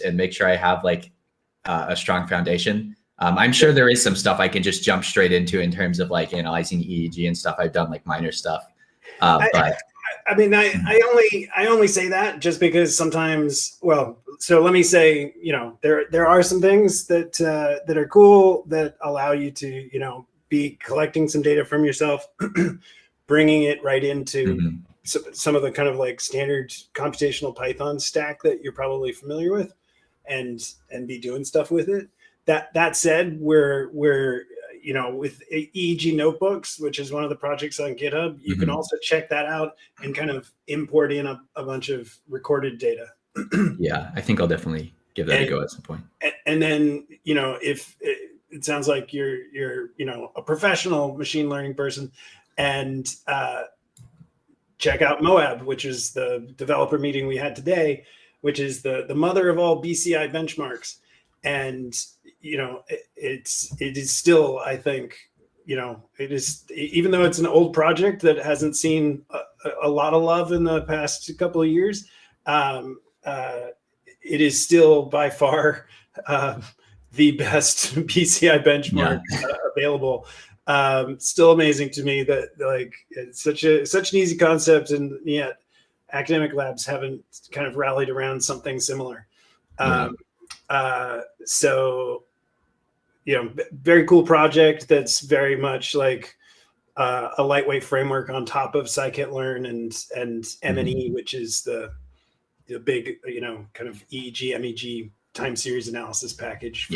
and make sure I have like a strong foundation. I'm sure there is some stuff I can just jump straight into in terms of like analyzing EEG and stuff. I've done like minor stuff, but I mean, I only say that just because sometimes, well, so let me say, you know, there are some things that are cool that allow you to, you know, be collecting some data from yourself, bringing it right into some of the kind of like standard computational Python stack that you're probably familiar with, and be doing stuff with it. That said, we're you know, with EEG notebooks, which is one of the projects on GitHub, you can also check that out and kind of import in a bunch of recorded data. Yeah, I think I'll definitely give that a go at some point. And then, you know, if it sounds like you're you know, a professional machine learning person, and check out Moab, which is the developer meeting we had today, which is the mother of all BCI benchmarks. And you know, it is still, I think, you know, it is, even though it's an old project that hasn't seen a lot of love in the past couple of years, it is still by far the best BCI benchmark available. Still amazing to me that like it's such an easy concept, and yet academic labs haven't kind of rallied around something similar. So, you know, very cool project that's very much like a lightweight framework on top of scikit-learn and MNE, which is the big, you know, kind of EEG, MEG time series analysis package.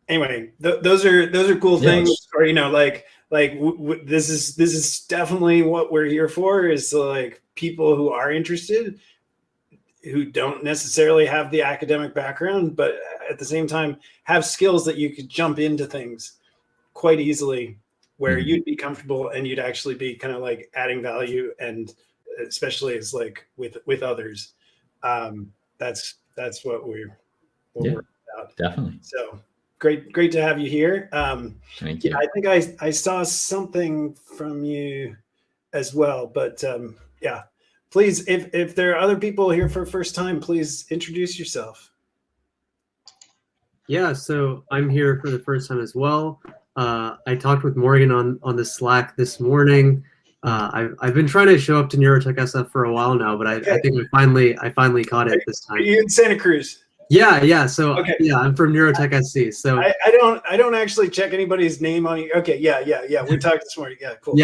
Anyway, those are cool things. Or, you know, like this is definitely what we're here for, is to, like, people who are interested, who don't necessarily have the academic background, but at the same time have skills that you could jump into things quite easily, where you'd be comfortable and you'd actually be kind of like adding value, and especially as like with others. That's what we're about. Definitely. So great to have you here. Thank you. I think I saw something from you as well, but yeah. Please, if there are other people here for the first time, please introduce yourself. Yeah, so I'm here for the first time as well. I talked with Morgan on the Slack this morning. I've been trying to show up to NeurotechSF for a while now, but I think I finally caught it this time. Are you in Santa Cruz? Yeah. So yeah, I'm from NeurotechSC. So I don't actually check anybody's name on you. Okay, yeah. We talked this morning. Yeah, cool.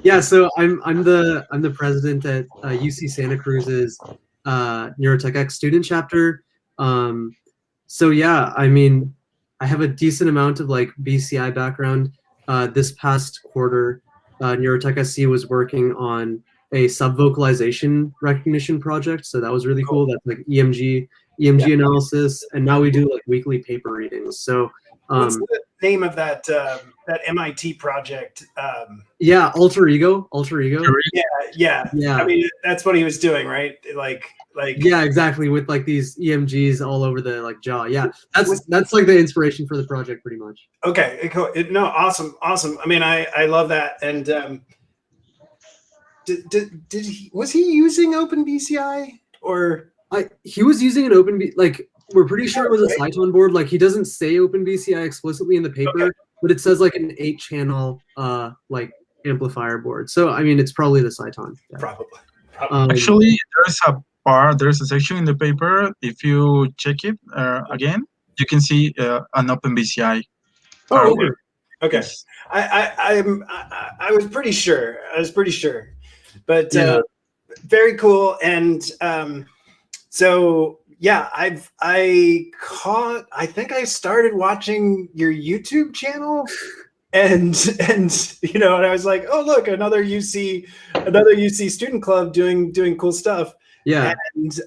Yeah, so I'm the president at UC Santa Cruz's NeurotechX student chapter. So yeah, I mean, I have a decent amount of like BCI background. This past quarter, NeurotechSC was working on a subvocalization recognition project, so that was really cool. That's like EMG analysis, and now we do like weekly paper readings. So what's the name of that MIT project? Alter Ego. Yeah. I mean, that's what he was doing, right? Like yeah, exactly, with like these EMGs all over the like jaw. Yeah, that's like the inspiration for the project, pretty much. Okay, cool. No, awesome. I mean, I love that. And was he using OpenBCI or? He was using an we're pretty sure it was a Cyton board. Like, he doesn't say OpenBCI explicitly in the paper, but it says like an 8-channel like amplifier board. So I mean, it's probably the Cyton. Yeah. Probably. Actually, there's a section in the paper. If you check it again, you can see an OpenBCI. Oh, okay. Yes. I was pretty sure. But very cool. And so yeah, I think I started watching your YouTube channel, and you know, and I was like, oh look, another UC student club doing cool stuff. Yeah. And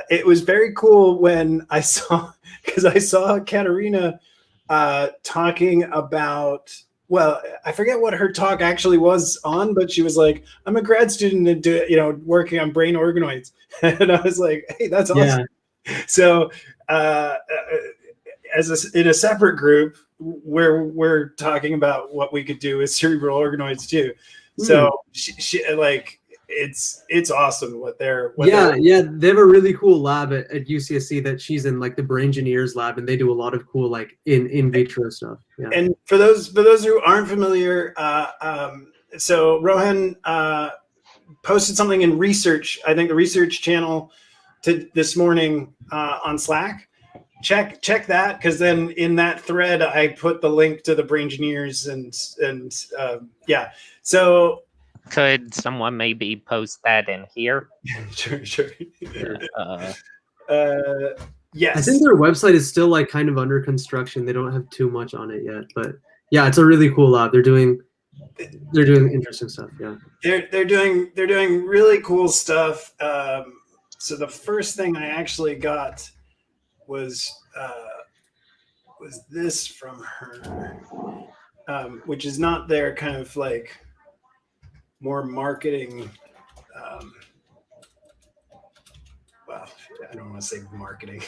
it was very cool when I saw Katerina talking about, well, I forget what her talk actually was on, but she was like, I'm a grad student and working on brain organoids. And I was like, hey, that's awesome. Yeah. So in a separate group, we're talking about what we could do with cerebral organoids too. So she like, it's awesome what they're yeah, they have a really cool lab at UCSC that she's in, like the brain engineers lab, and they do a lot of cool like in vitro stuff. Yeah. And for those who aren't familiar, so Rohan posted something in research, I think the research channel this morning on Slack. Check that, because then in that thread I put the link to the brain engineers and yeah. So could someone maybe post that in here? Sure. Yes. I think their website is still like kind of under construction. They don't have too much on it yet, but yeah, it's a really cool lab. They're doing interesting stuff. Yeah. They're doing really cool stuff. So the first thing I actually got was this from her, which is not their kind of like more marketing. Well, I don't want to say marketing,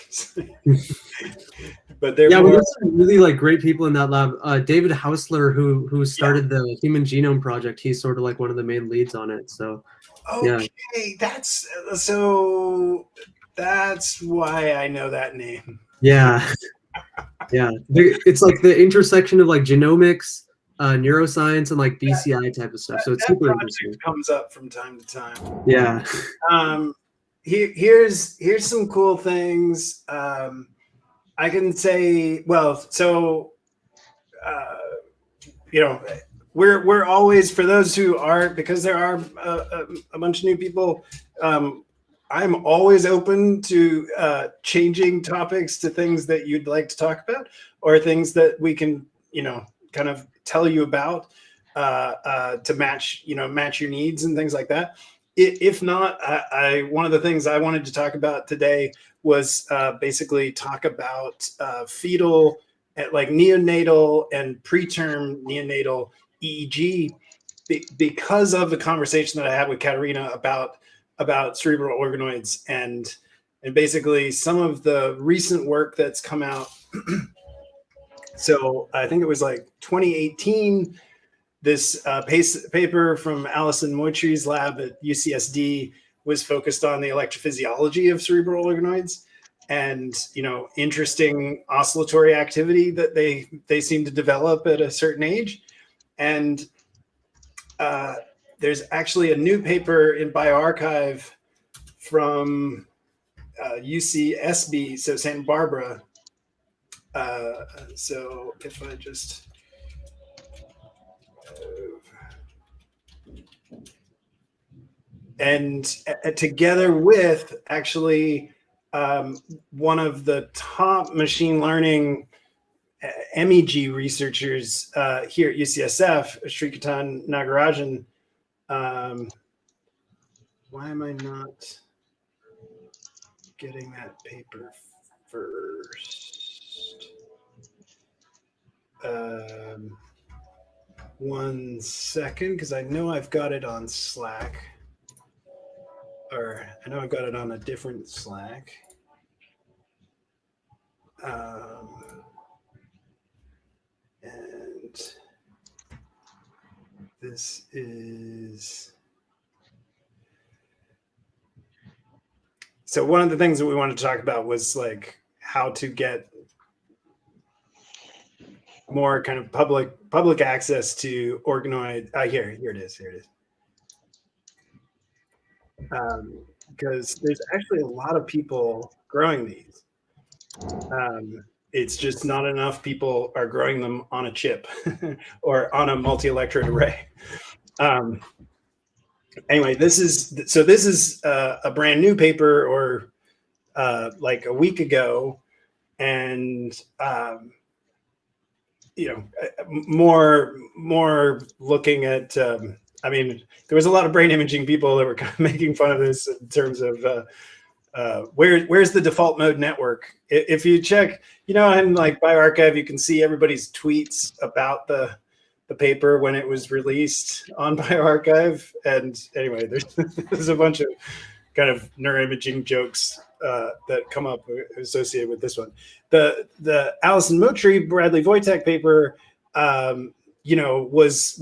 but they're we got some really like great people in that lab. David Hausler, who started the Human Genome Project, he's sort of like one of the main leads on it. So okay, that's why I know that name. Yeah. It's like the intersection of like genomics, neuroscience, and like BCI type of stuff. So it's super interesting. Comes up from time to time. Yeah. Here's some cool things. I can say, well, so we're always, for those who aren't, because there are a bunch of new people. I'm always open to changing topics to things that you'd like to talk about, or things that we can, kind of tell you about to match your needs and things like that. If not, one of the things I wanted to talk about today was basically talk about fetal, like neonatal and preterm neonatal EEG, because of the conversation that I had with Katerina about cerebral organoids and basically some of the recent work that's come out. So I think it was like 2018, this paper from Alison Moitri's lab at UCSD was focused on the electrophysiology of cerebral organoids and, interesting oscillatory activity that they seem to develop at a certain age. And there's actually a new paper in bioRxiv from UCSB, so Santa Barbara. So if I just and together with actually one of the top machine learning MEG researchers here at UCSF, Shrikatan Nagarajan. Why am I not getting that paper first? 1 second, because I know I've got it on Slack, or I know I've got it on a different Slack. And this is, so one of the things that we wanted to talk about was like how to get more kind of public access to organoid. Here it is. Because there's actually a lot of people growing these. It's just not enough people are growing them on a chip or on a multi-electrode array. Anyway, this is a brand new paper, or like a week ago, and more looking at. I mean, there was a lot of brain imaging people that were kind of making fun of this in terms of where's the default mode network. If you check, in like bioRxiv, you can see everybody's tweets about the paper when it was released on bioRxiv. And anyway, there's a bunch of kind of neuroimaging jokes that come up associated with this one. The Alison Moitri, Bradley Wojtek paper, was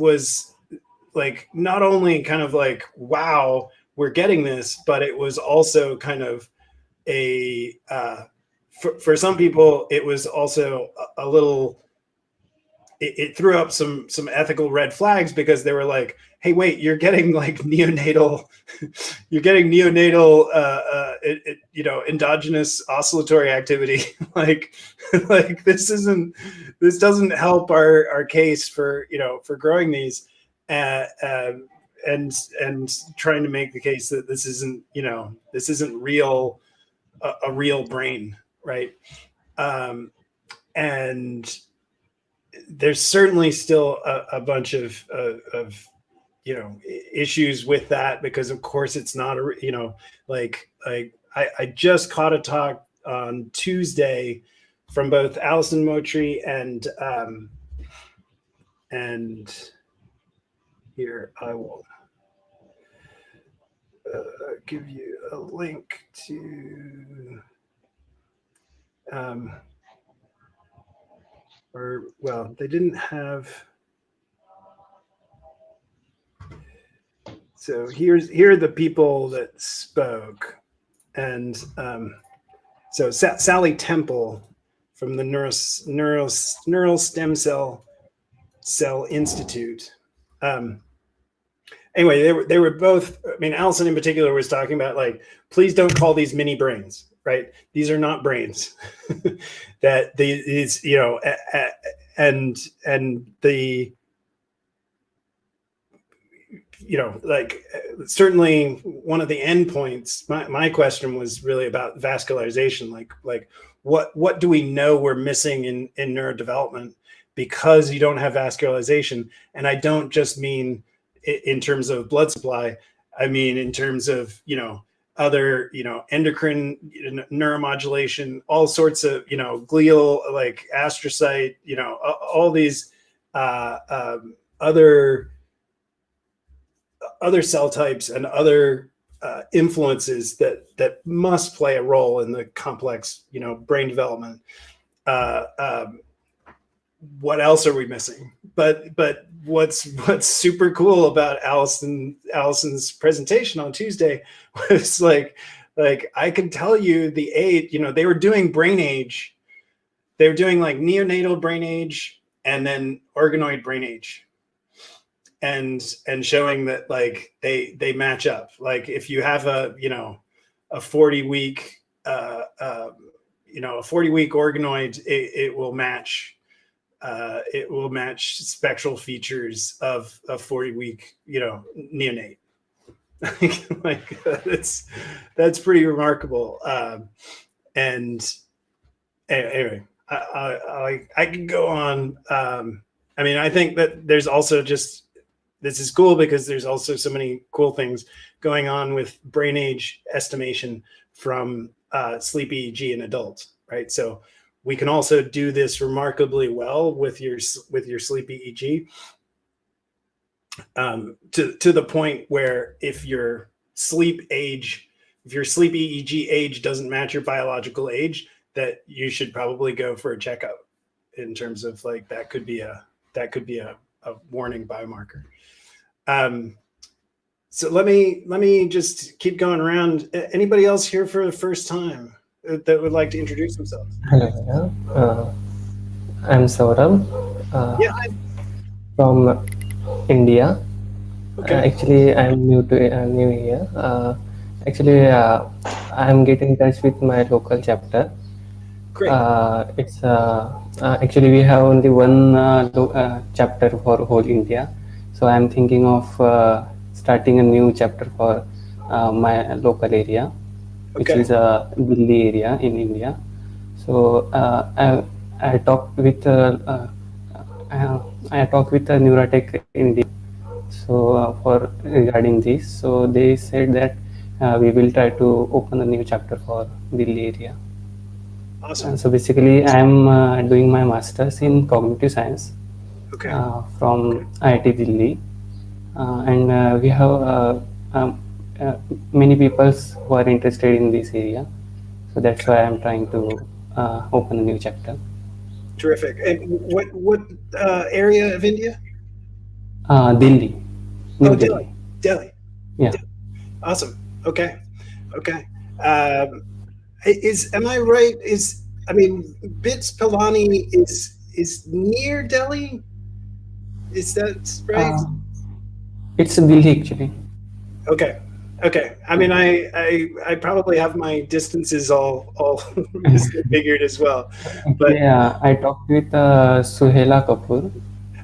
like not only kind of like, wow, we're getting this, but it was also kind of a for some people it was also a little, it threw up some ethical red flags, because they were like, hey, wait, you're getting like neonatal you know, endogenous oscillatory activity. like this doesn't help our case for, you know, for growing these, and trying to make the case that this isn't, you know, this isn't real, a real brain, right? And there's certainly still a bunch of you know, issues with that, because of course it's not a, you know, like I just caught a talk on Tuesday from both Alison Moultrie and here I will give you a link to or, well, they didn't have. So here are the people that spoke, and so Sally Temple from the Neural Stem Cell Institute. Anyway, they were both. I mean, Allison in particular was talking about, like, please don't call these mini brains, right? These are not brains. That these, you know, and the, you know, like, certainly one of the endpoints, my question was really about vascularization. Like what do we know we're missing in neurodevelopment because you don't have vascularization? And I don't just mean in terms of blood supply. I mean in terms of, you know, other, you know, endocrine neuromodulation, all sorts of, you know, glial, like astrocyte, you know, all these other cell types and other influences that must play a role in the complex, you know, brain development. What else are we missing? But what's super cool about Allison's presentation on Tuesday was like I can tell you the age, you know, they were doing brain age. They were doing like neonatal brain age and then organoid brain age. And showing that, like, they match up. Like if you have a, you know, a 40-week you know, a 40-week organoid, it will match spectral features of a 40-week, you know, neonate. like that's pretty remarkable. And anyway, I can go on. I mean, I think that there's also just, this is cool because there's also so many cool things going on with brain age estimation from sleep EEG in adults, right? So we can also do this remarkably well with your sleep EEG, to the point where if your sleep EEG age doesn't match your biological age, that you should probably go for a checkup, in terms of, like, that could be a warning biomarker. So let me just keep going around. Anybody else here for the first time that would like to introduce themselves? Hello, I'm Saurabh Yeah. from India. Okay. Actually, I'm new here. Actually, I'm getting in touch with my local chapter. Great. It's actually we have only one chapter for whole India, so I'm thinking of starting a new chapter for my local area, which Okay. is Delhi area in India. So I talked with Neurotech India. So for regarding this, so they said that we will try to open a new chapter for Delhi area. Awesome. So basically, I'm doing my master's in cognitive science Okay. from IIT Delhi, and we have many people who are interested in this area. So that's why I'm trying to open a new chapter. Terrific. And what area of India? Delhi. New Oh, Delhi. Delhi. Yeah. Awesome. Okay. Okay. Am I right? BITS Pilani is near Delhi? Is that right? It's Delhi actually. Okay. Okay. I mean, I probably have my distances all figured as well. But Yeah, I talked with Suhela Kapoor,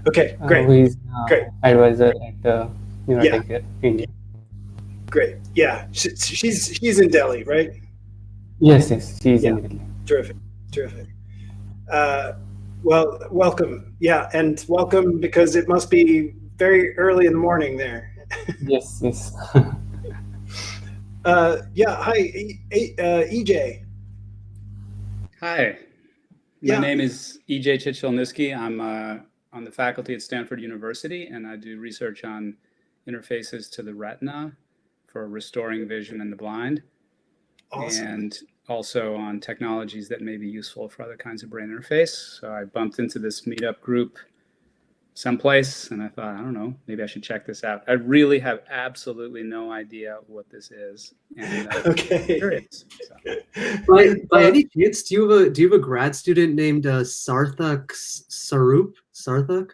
okay, great. who is Great. advisor at Neurotech India. Great. Yeah. She's in Delhi, right? Yes, she's Yeah. in Delhi. Terrific. Terrific. Well, welcome. Yeah, and welcome because it must be very early in the morning there. Yes. Yeah. Hi, EJ. Hi, my Yeah. name is EJ Chichelniski. I'm on the faculty at Stanford University, and I do research on interfaces to the retina for restoring vision in the blind, Awesome. and also on technologies that may be useful for other kinds of brain interface. So I bumped into this meetup group someplace, and I thought, I don't know, maybe I should check this out. I really have absolutely no idea what this is. And, Okay. curious, so. By any chance, do you have a grad student named Sarthak Sarup? Sarthak?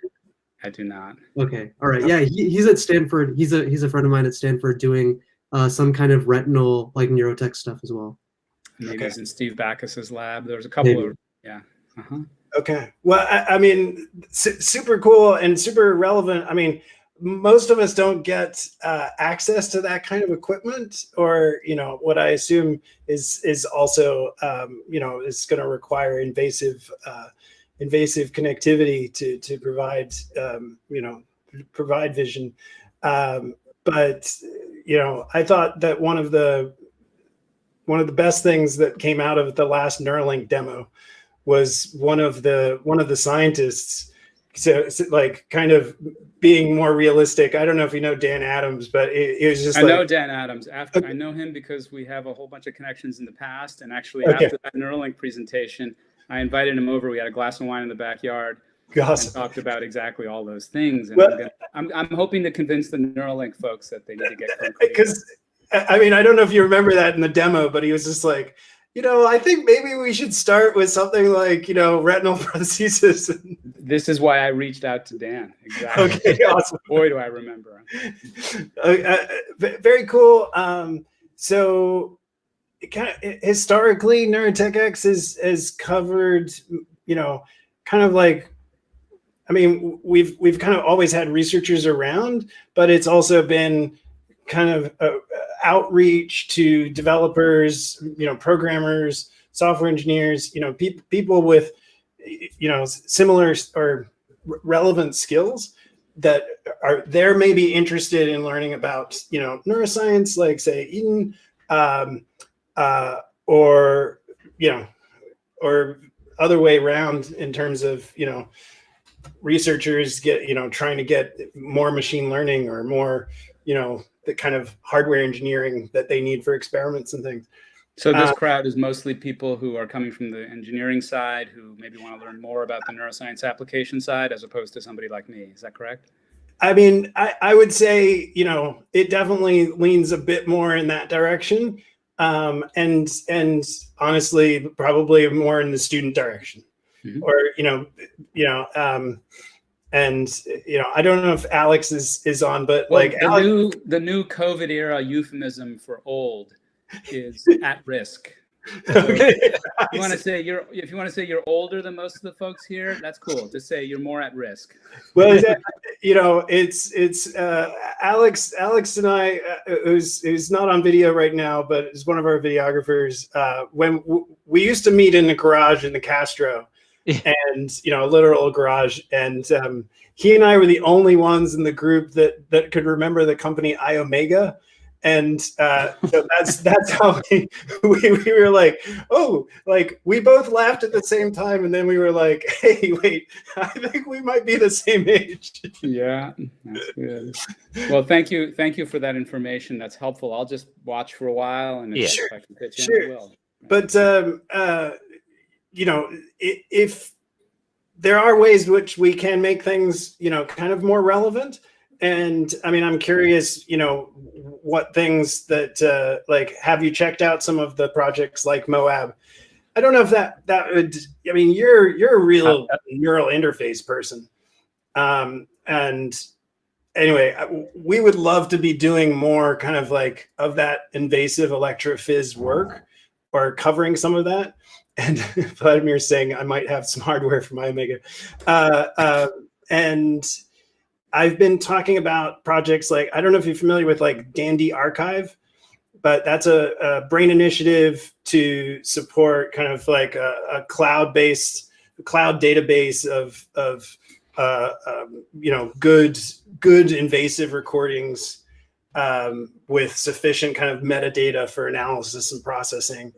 I do not. Okay. All right. Yeah, he's at Stanford. He's a friend of mine at Stanford doing some kind of retinal like neurotech stuff as well. Maybe it's in Steve Backus's lab. There's a couple of, yeah. Uh-huh. Okay. Well, I mean, super cool and super relevant. I mean, most of us don't get access to that kind of equipment, or what I assume is also is going to require invasive connectivity to provide provide vision. But I thought that one of the best things that came out of the last Neuralink demo was one of the scientists, so like kind of being more realistic. I don't know if you know Dan Adams, but it was just I know Dan Adams. I know him because we have a whole bunch of connections in the past. And actually, after that Neuralink presentation, I invited him over. We had a glass of wine in the backyard and talked about exactly all those things. And I'm hoping to convince the Neuralink folks that they need to get because I mean, I don't know if you remember that in the demo, but he was just like, I think maybe we should start with something like, retinal prosthesis. This is why I reached out to Dan. Exactly. Okay, awesome. Boy, do I remember. Very cool. So kind of historically, NeurotechX has covered, kind of like, I mean, we've kind of always had researchers around, but it's also been kind of outreach to developers, programmers, software engineers, people with, similar or relevant skills that they're maybe interested in learning about, neuroscience, like say Eden, or other way around in terms of, researchers trying to get more machine learning or more, the kind of hardware engineering that they need for experiments and things. So this crowd is mostly people who are coming from the engineering side, who maybe want to learn more about the neuroscience application side, as opposed to somebody like me. Is that correct? I mean, I would say, it definitely leans a bit more in that direction. And honestly, probably more in the student direction. Mm-hmm. Or, and I don't know if Alex is on, but well, like the new COVID era euphemism for old is at risk. Okay. If you want to say you're older than most of the folks here, that's cool. Just say you're more at risk. Well, it's Alex and I, who's not on video right now, but is one of our videographers. When we used to meet in the garage in the Castro. And a literal garage, and he and I were the only ones in the group that could remember the company iOmega, and so that's how we were like, oh, like we both laughed at the same time, and then we were like, hey, wait, I think we might be the same age. Yeah, that's good. Well, thank you for that information. That's helpful. I'll just watch for a while, and if I can pitch in, I will. But if there are ways which we can make things, kind of more relevant, And I mean, I'm curious, you know, what things that like, have you checked out some of the projects like Moab? I don't know if that would. I mean, you're a real neural interface person, and anyway, we would love to be doing more kind of like of that invasive electrophys work, or covering some of that. And Vladimir saying I might have some hardware for my Omega, and I've been talking about projects like, I don't know if you're familiar with like Dandy Archive, but that's a brain initiative to support kind of like a cloud-based cloud database of you know, good invasive recordings with sufficient kind of metadata for analysis and processing.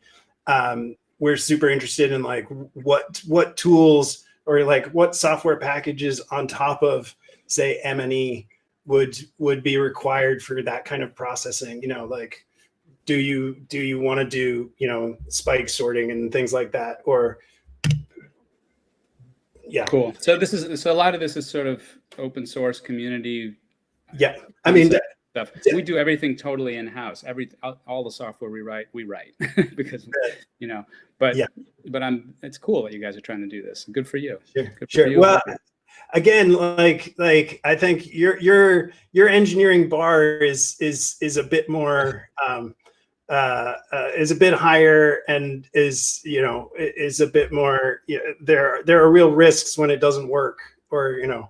We're super interested in like what tools or like what software packages on top of, say, M&E would be required for that kind of processing. You know, like, do you want to do, you know, spike sorting and things like that? Or yeah, cool. So a lot of this is sort of open source community. Yeah, I mean, stuff. We do everything totally in house. All the software we write because, you know. But yeah, but it's cool that you guys are trying to do this. Good for you. Sure, Good for sure. you. Well, again, like I think your engineering bar is a bit more is a bit higher, and is, you know, is a bit more, you know, there are real risks when it doesn't work, or, you know,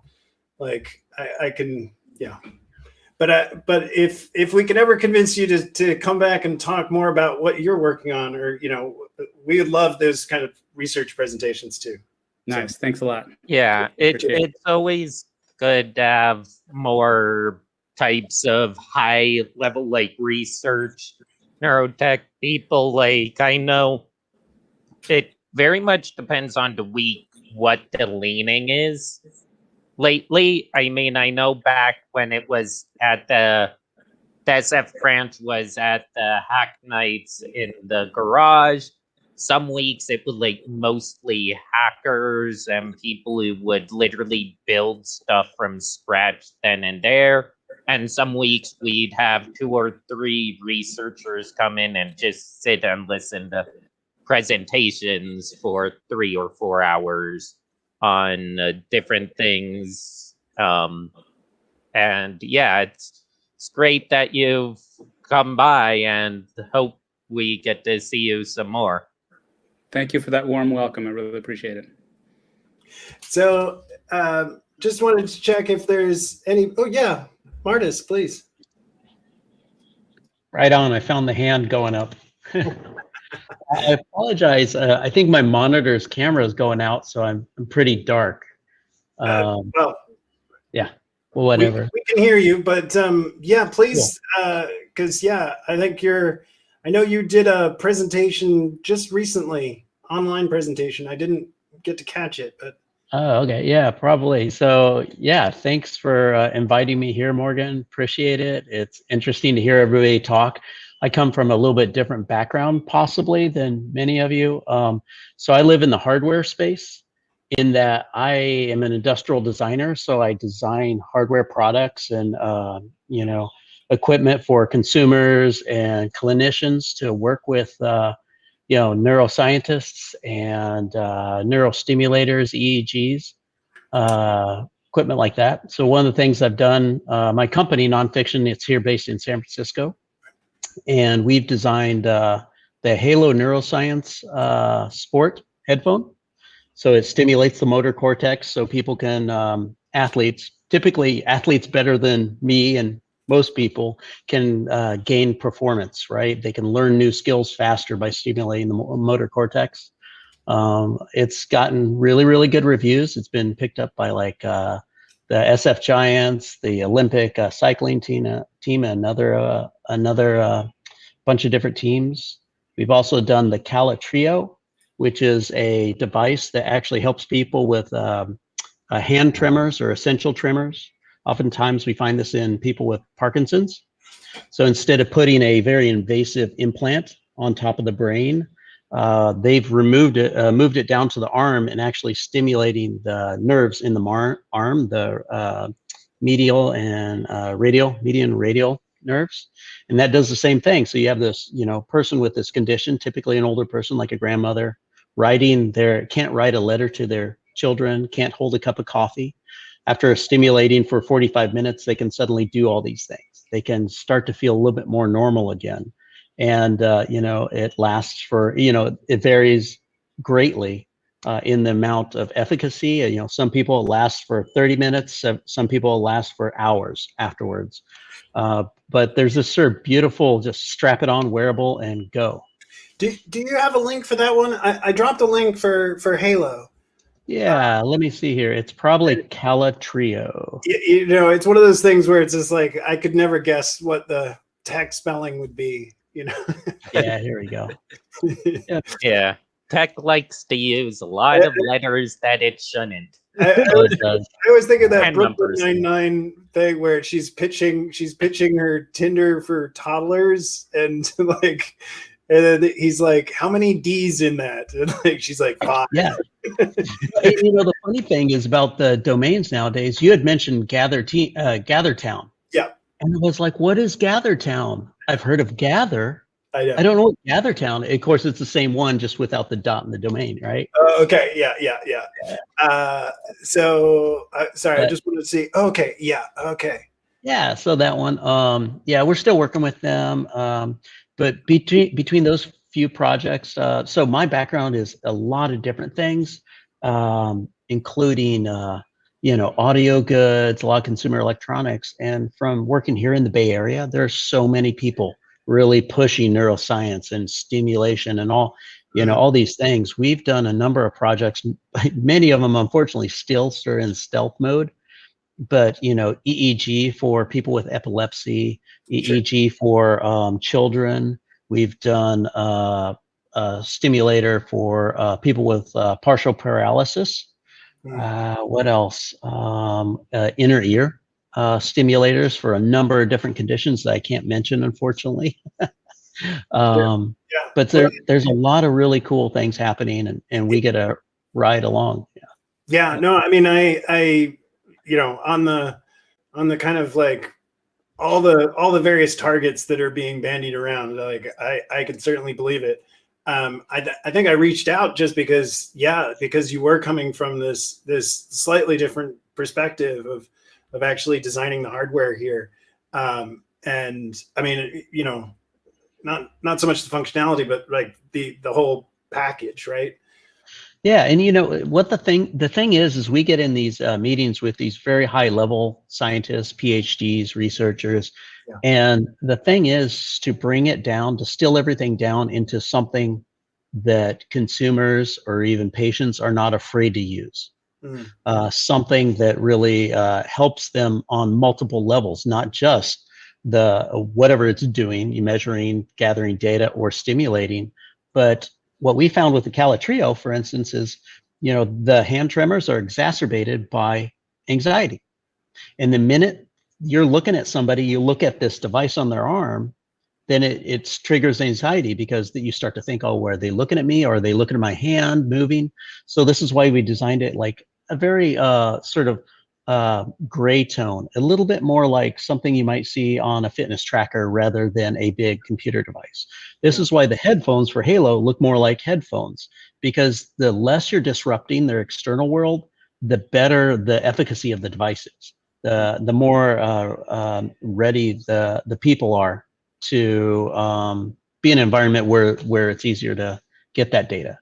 like I can, yeah. But if we can ever convince you to come back and talk more about what you're working on, or, you know, we would love those kind of research presentations too. Nice. So, thanks a lot. Yeah, it's always good to have more types of high level like research neurotech people. Like, I know it very much depends on the week what the leaning is. Lately, I mean, I know back when it was at the SF branch was at the hack nights in the garage. Some weeks it was like mostly hackers and people who would literally build stuff from scratch then and there. And some weeks we'd have 2 or 3 researchers come in and just sit and listen to presentations for 3 or 4 hours on different things. And yeah, it's great that you've come by, and hope we get to see you some more. Thank you for that warm welcome. I really appreciate it. So just wanted to check if there's any, oh yeah, Martis, please. Right on, I found the hand going up. I apologize. I think my monitor's camera is going out, so I'm pretty dark. Well, yeah, well, whatever. We can hear you, but yeah, please, because yeah, I think I know you did a presentation just recently, online presentation. I didn't get to catch it, but. Oh, okay, yeah, probably. So yeah, thanks for inviting me here, Morgan. Appreciate it. It's interesting to hear everybody talk. I come from a little bit different background, possibly, than many of you. So I live in the hardware space, in that I am an industrial designer. So I design hardware products and you know, equipment for consumers and clinicians to work with you know, neuroscientists and neurostimulators, EEGs, equipment like that. So one of the things I've done, my company, Nonfiction, it's here based in San Francisco. And we've designed the Halo Neuroscience Sport headphone. So it stimulates the motor cortex so people can, athletes, typically athletes better than me and most people, can gain performance, right? They can learn new skills faster by stimulating the motor cortex. It's gotten really, really good reviews. It's been picked up by like the SF Giants, the Olympic cycling team, and another bunch of different teams. We've also done the Cala Trio, which is a device that actually helps people with hand tremors or essential tremors. Oftentimes we find this in people with Parkinson's. So instead of putting a very invasive implant on top of the brain, they've moved it down to the arm and actually stimulating the nerves in the arm, the medial and median radial nerves. And that does the same thing. So you have this, person with this condition, typically an older person like a grandmother, can't write a letter to their children, can't hold a cup of coffee. After stimulating for 45 minutes, they can suddenly do all these things. They can start to feel a little bit more normal again. And, it lasts for, it varies greatly in the amount of efficacy. Some people last for 30 minutes, some people last for hours afterwards. But there's this sort of beautiful, just strap it on, wearable, and go. Do you have a link for that one? I dropped a link for Halo. Yeah, let me see here. It's probably Calatrio. It's one of those things where it's just like I could never guess what the tech spelling would be. Yeah, here we go. Yeah. Tech likes to use a lot of letters that it shouldn't. I always think of that Brooklyn Nine-Nine thing where she's pitching her Tinder for toddlers, and and then he's like, "How many D's in that?" And she's like, 5. Yeah. The funny thing is about the domains nowadays. You had mentioned GatherTown. Yeah. And I was like, "What is GatherTown? I've heard of Gather. I don't know what GatherTown." Of course, it's the same one, just without the dot in the domain, right? Okay. Yeah. Sorry, I just wanted to see. Okay. Yeah. Okay. Yeah. So that one. We're still working with them. But between those few projects, so my background is a lot of different things, including audio goods, a lot of consumer electronics, and from working here in the Bay Area, there are so many people really pushing neuroscience and stimulation and all these things. We've done a number of projects, many of them unfortunately still are in stealth mode, but EEG for people with epilepsy, EEG for children. We've done a stimulator for people with partial paralysis. What else? Inner ear stimulators for a number of different conditions that I can't mention, unfortunately. But there's a lot of really cool things happening, and we get to ride along. Yeah. No, I mean, I on the kind of like all the various targets that are being bandied around, I can certainly believe it. I think I reached out just because you were coming from this slightly different perspective of actually designing the hardware here. And I mean, not so much the functionality, but like the whole package, right? Yeah, and what the thing is we get in these meetings with these very high level scientists, PhDs, researchers, and the thing is to bring it down, distill everything down into something that consumers or even patients are not afraid to use. Something that really helps them on multiple levels, not just the whatever it's doing, measuring, gathering data, or stimulating, but what we found with the Calatrio, for instance, is, the hand tremors are exacerbated by anxiety. And the minute you're looking at somebody, you look at this device on their arm, then it triggers anxiety because you start to think, oh, are they looking at me? Or are they looking at my hand moving? So this is why we designed it like a very sort of gray tone, a little bit more like something you might see on a fitness tracker rather than a big computer device. This is why the headphones for Halo look more like headphones, because the less you're disrupting their external world, the better the efficacy of the devices. The more ready the people are to be in an environment where it's easier to get that data.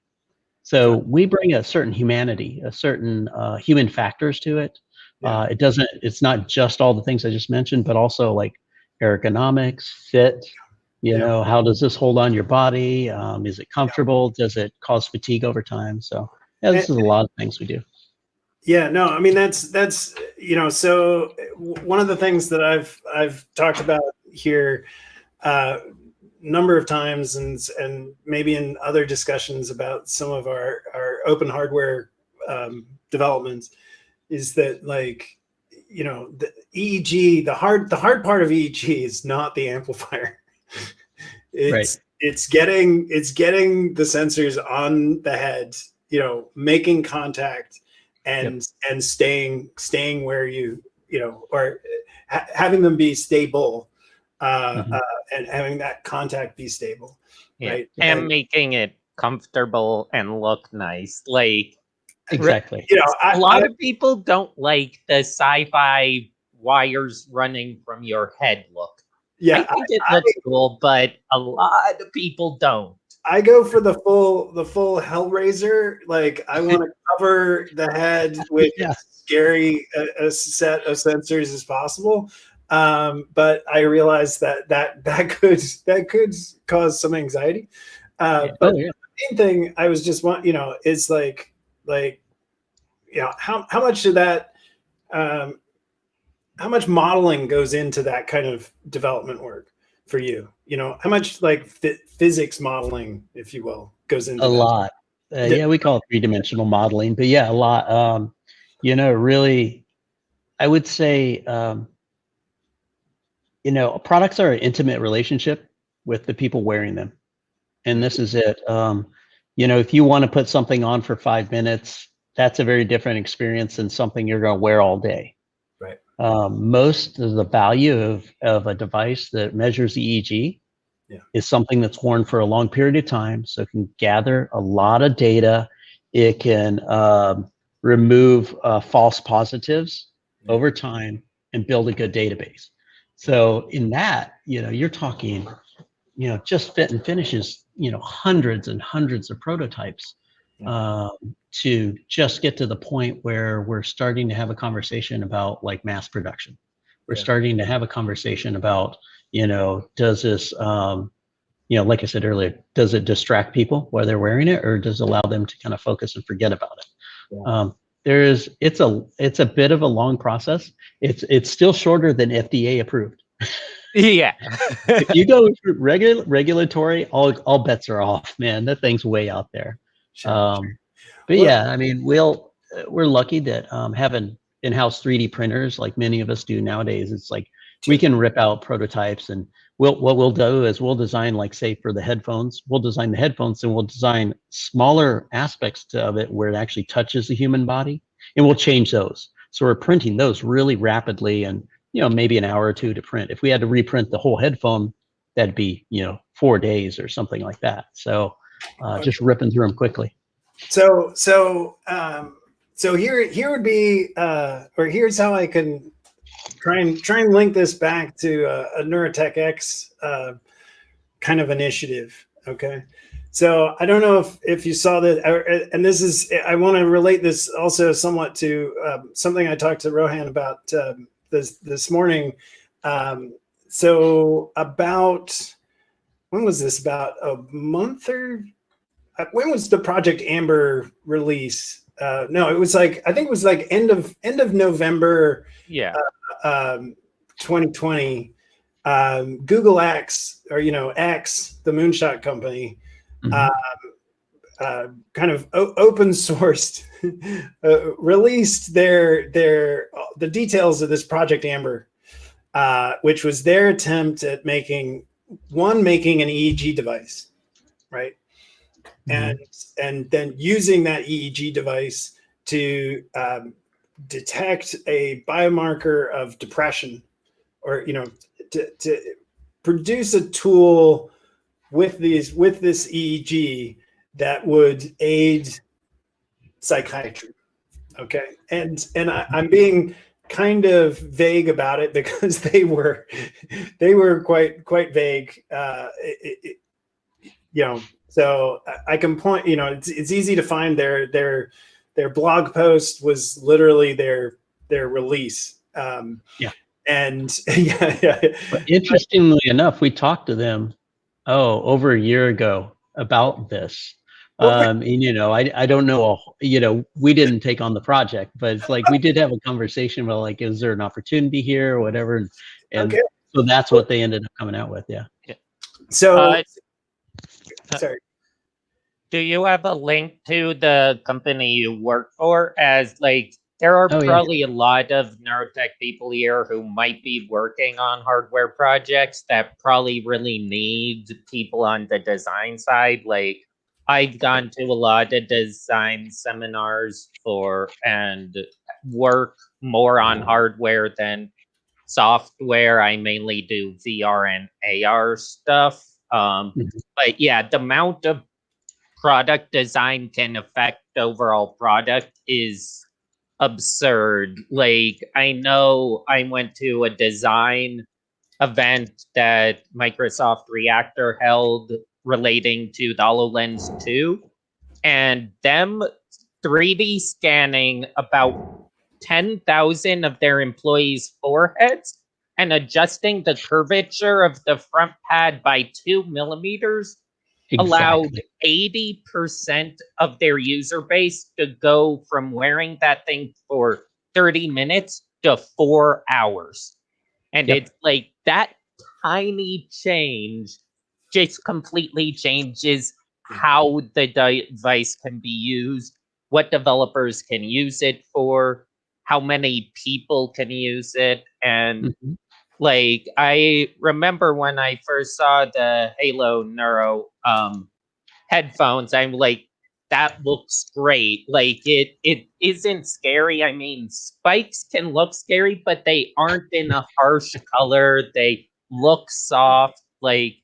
So we bring a certain humanity, a certain human factors to it. It's not just all the things I just mentioned, but also like ergonomics, fit, how does this hold on your body? Is it comfortable? Does it cause fatigue over time? So this is a lot of things we do. Yeah, no, I mean, that's so one of the things that I've talked about here number of times and maybe in other discussions about some of our open hardware developments is that the EEG, the hard part of EEG is not the amplifier. It's getting the sensors on the head, making contact and staying where you or having them be stable, Mhm. and having that contact be stable, Yeah. right? And making it comfortable and look nice. Like, Exactly. a lot of people don't like the sci-fi wires running from your head look. Yeah, I think it looks cool, but a lot of people don't. I go for the full Hellraiser. Like, I want to cover the head with as scary a set of sensors as possible. But I realize that could cause some anxiety. But the main thing I was just is like how much did that how much modeling goes into that kind of development work for you? How much like physics modeling, if you will, goes into a that? lot. Yeah, we call it three-dimensional modeling, but yeah, a lot. Really, I would say, products are an intimate relationship with the people wearing them. And this is it. If you want to put something on for 5 minutes, that's a very different experience than something you're going to wear all day. Right. Most of the value of a device that measures EEG is something that's worn for a long period of time, so it can gather a lot of data. It can remove false positives over time and build a good database. So in that, you're talking, just fit and finishes, hundreds and hundreds of prototypes to just get to the point where we're starting to have a conversation about like mass production. We're starting to have a conversation about, does this, like I said earlier, does it distract people while they're wearing it, or does it allow them to kind of focus and forget about it? It's a bit of a long process. It's still shorter than FDA approved. Yeah. If you go through regulatory, all bets are off, man. That thing's way out there. But yeah, I mean, we're lucky that having in-house 3D printers like many of us do nowadays, it's like we can rip out prototypes, and what we'll do is we'll design, like, say for the headphones, we'll design the headphones and we'll design smaller aspects of it where it actually touches the human body, and we'll change those. So we're printing those really rapidly, and maybe an hour or two to print. If we had to reprint the whole headphone, that'd be 4 days or something like that. So just ripping through them quickly. So here would be, or here's how I can try and link this back to a NeurotechX kind of initiative. Okay. So I don't know if you saw that, and this is, I want to relate this also somewhat to something I talked to Rohan about this morning. So about, when was this? About a month or when was the Project Amber release? No, it was like, I think it was like end of November. Yeah. 2020. Google X, or X, the moonshot company, kind of open sourced, released the details of this Project Amber, which was their attempt at making an EEG device, right? And then using that EEG device to detect a biomarker of depression, or to produce a tool with this EEG that would aid psychiatry. Okay, and I'm being kind of vague about it because they were quite vague. So I can point. It's easy to find their blog post was literally their release. And But interestingly enough, we talked to them over a year ago about this. And I don't know, we didn't take on the project, but it's like we did have a conversation about, like, is there an opportunity here or whatever, and so that's what they ended up coming out with. So sorry. Do you have a link to the company you work for? As like, there are probably a lot of neurotech people here who might be working on hardware projects that probably really need people on the design side. Like, I've gone to a lot of design seminars for and work more on hardware than software. I mainly do VR and AR stuff. But yeah, the amount of product design can affect overall product is absurd. Like, I know I went to a design event that Microsoft Reactor held relating to the HoloLens 2, and them 3D scanning about 10,000 of their employees' foreheads and adjusting the curvature of the front pad by 2 millimeters allowed 80% of their user base to go from wearing that thing for 30 minutes to 4 hours. And it's like that tiny change just completely changes how the device can be used, what developers can use it for, how many people can use it. And like, I remember when I first saw the Halo Neuro headphones, I'm like, that looks great. Like, it isn't scary. I mean, spikes can look scary, but they aren't in a harsh color. They look soft. Like,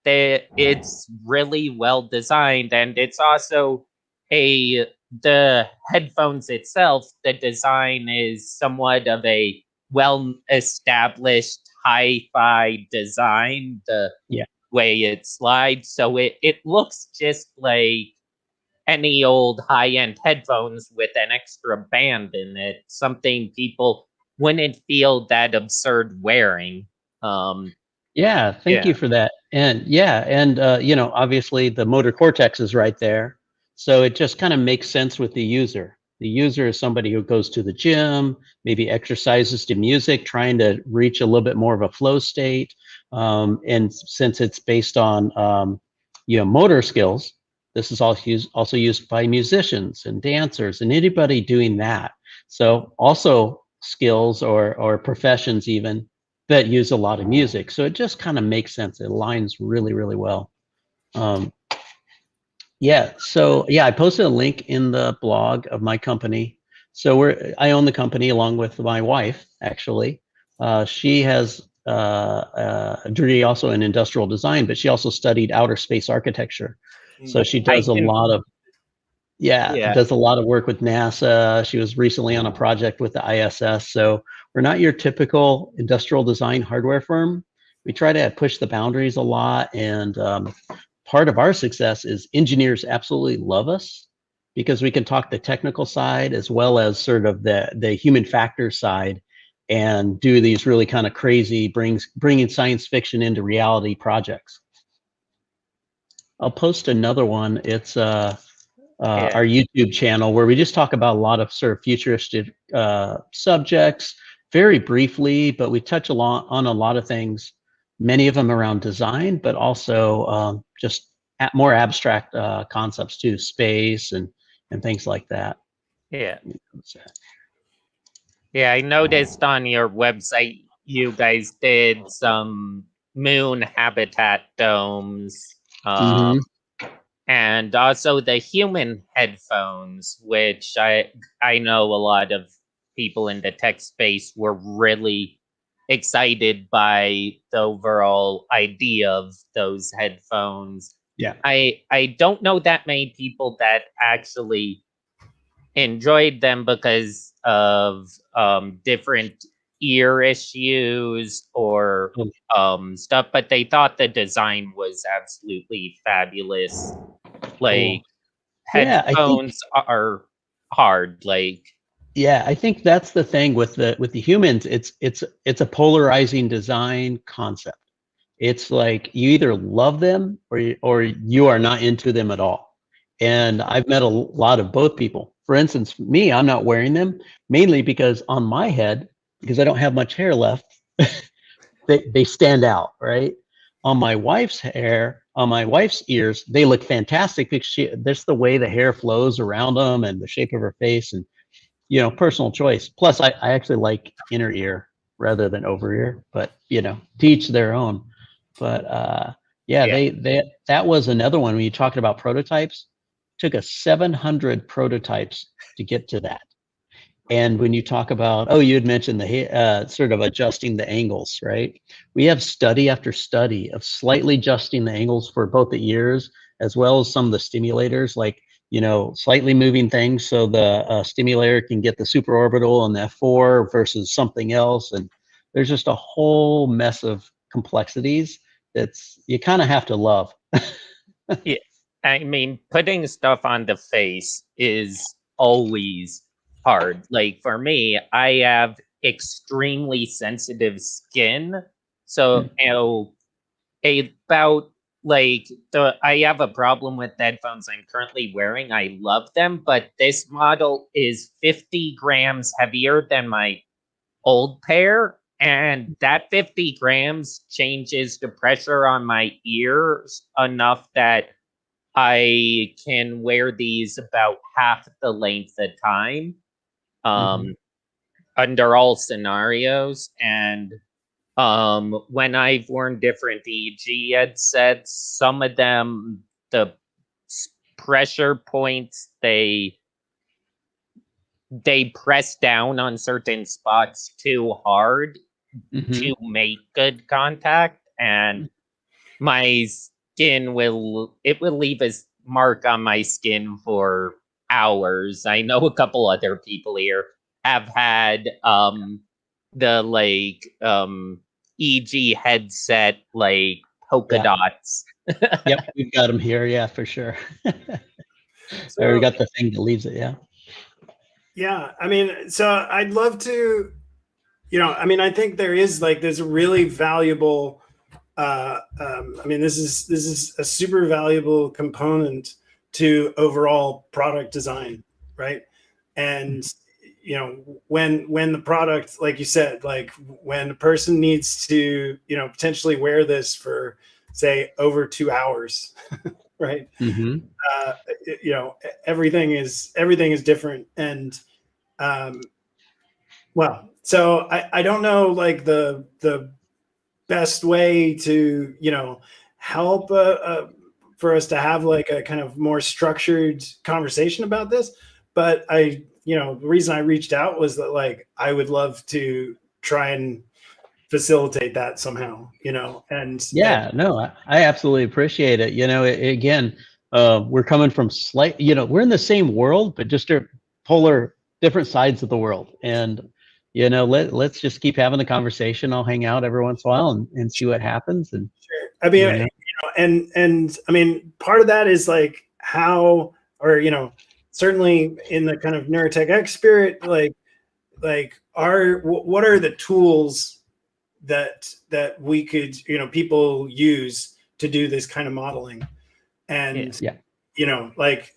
it's really well designed, and it's also the headphones itself. The design is somewhat of a well-established hi-fi design. The way it slides, so it looks just like any old high-end headphones with an extra band in it, something people wouldn't feel that absurd wearing. Yeah, thank you for that. And you know, obviously the motor cortex is right there, so it just kind of makes sense with the user. The user is somebody who goes to the gym, maybe exercises to music, trying to reach a little bit more of a flow state. And since it's based on you know, motor skills, this is also used by musicians and dancers and anybody doing that. So also skills or professions even that use a lot of music. So it just kind of makes sense. It aligns really, really well. Yeah, so yeah, I posted a link in the blog of my company. So I own the company along with my wife, actually. She has a degree also in industrial design, but she also studied outer space architecture. So she does a lot of, does a lot of work with NASA. She was recently on a project with the ISS. So we're not your typical industrial design hardware firm. We try to push the boundaries a lot. And part of our success is engineers absolutely love us because we can talk the technical side as well as sort of the human factor side and do these really kind of crazy, bringing science fiction into reality projects. I'll post another one. It's our YouTube channel where we just talk about a lot of sort of futuristic subjects very briefly, but we touch on a lot of things, many of them around design, but also just more abstract concepts too, space and things like that. Yeah. Yeah, I noticed on your website you guys did some moon habitat domes. And also the human headphones, which I know a lot of people in the tech space were really excited by the overall idea of those headphones. Yeah. I don't know that many people that actually enjoyed them because of different ear issues or stuff, but they thought the design was absolutely fabulous. Like, headphones are hard. Like, yeah, I think that's the thing with the humans. It's a polarizing design concept. It's like you either love them or you are not into them at all. And I've met a lot of both people. For instance, me, I'm not wearing them mainly because on my head, because I don't have much hair left, they stand out, right? On my wife's hair, on my wife's ears, they look fantastic because there's the way the hair flows around them and the shape of her face, and you know, personal choice. Plus, I actually like inner ear rather than over ear, but you know, to each their own. But Yeah, Yeah. that was another one when you talked about prototypes. Took us 700 prototypes to get to that. And when you talk about, oh, you had mentioned the sort of adjusting the angles, right? We have study after study of slightly adjusting the angles for both the ears as well as some of the stimulators, like, you know, slightly moving things so the stimulator can get the supraorbital and the F4 versus something else. And there's just a whole mess of complexities that's you kind of have to love. Yeah. I mean, putting stuff on the face is always hard. Like for me, I have extremely sensitive skin. So, you know, about like I have a problem with the headphones I'm currently wearing. I love them, but this model is 50 grams heavier than my old pair, and that 50 grams changes the pressure on my ears enough that I can wear these about half the length of time under all scenarios. And when I've worn different EEG headsets, some of them, the pressure points, they press down on certain spots too hard to make good contact, and my skin will leave a mark on my skin for hours. I know a couple other people here have had the EG headset like polka dots. Yep, we've got them here. Yeah, for sure. So, We got the thing that leaves it. Yeah. yeah, I mean, so I'd love to, you know, I mean, I think there's a really valuable, I mean, this is a super valuable component to overall product design, right? And you know, when the product, like you said, like when a person needs to, you know, potentially wear this for, say, over 2 hours, right? You know, everything is different, and well, so I don't know, like the best way to, you know, help for us to have like a kind of more structured conversation about this. But you know, the reason I reached out was that like I would love to try and facilitate that somehow, you know. And Yeah, no, I absolutely appreciate it. You know, again, we're coming from you know, we're in the same world, but just polar different sides of the world. And, you know, let's just keep having the conversation. I'll hang out every once in a while and see what happens. And sure. I mean, you know. and I mean, part of that is like how, or, you know, certainly in the kind of NeurotechX spirit, like what are the tools that we could, you know, people use to do this kind of modeling? And yeah. You know, like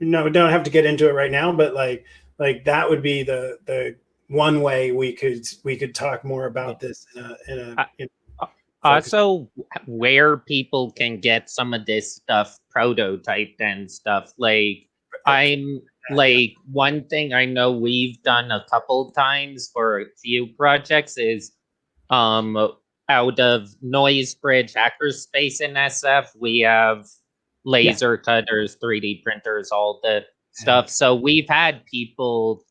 no, don't have to get into it right now, but like that would be the one way we could talk more about this in a also where people can get some of this stuff prototyped and stuff. Like I'm like one thing I know we've done a couple times for a few projects is out of Noise Bridge Hackerspace in SF, we have laser cutters, 3D printers, all the stuff. So we've had people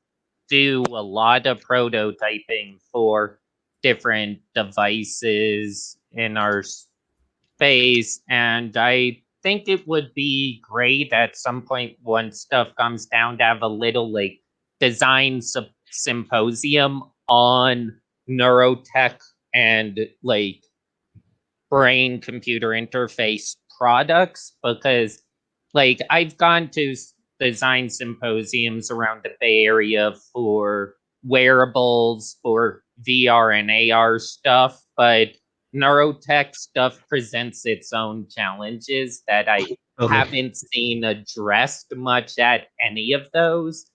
do a lot of prototyping for different devices in our space, and I think it would be great at some point once stuff comes down to have a little like design symposium on neurotech and like brain computer interface products, because like I've gone to design symposiums around the Bay Area for wearables, for VR and AR stuff, but neurotech stuff presents its own challenges that I haven't seen addressed much at any of those.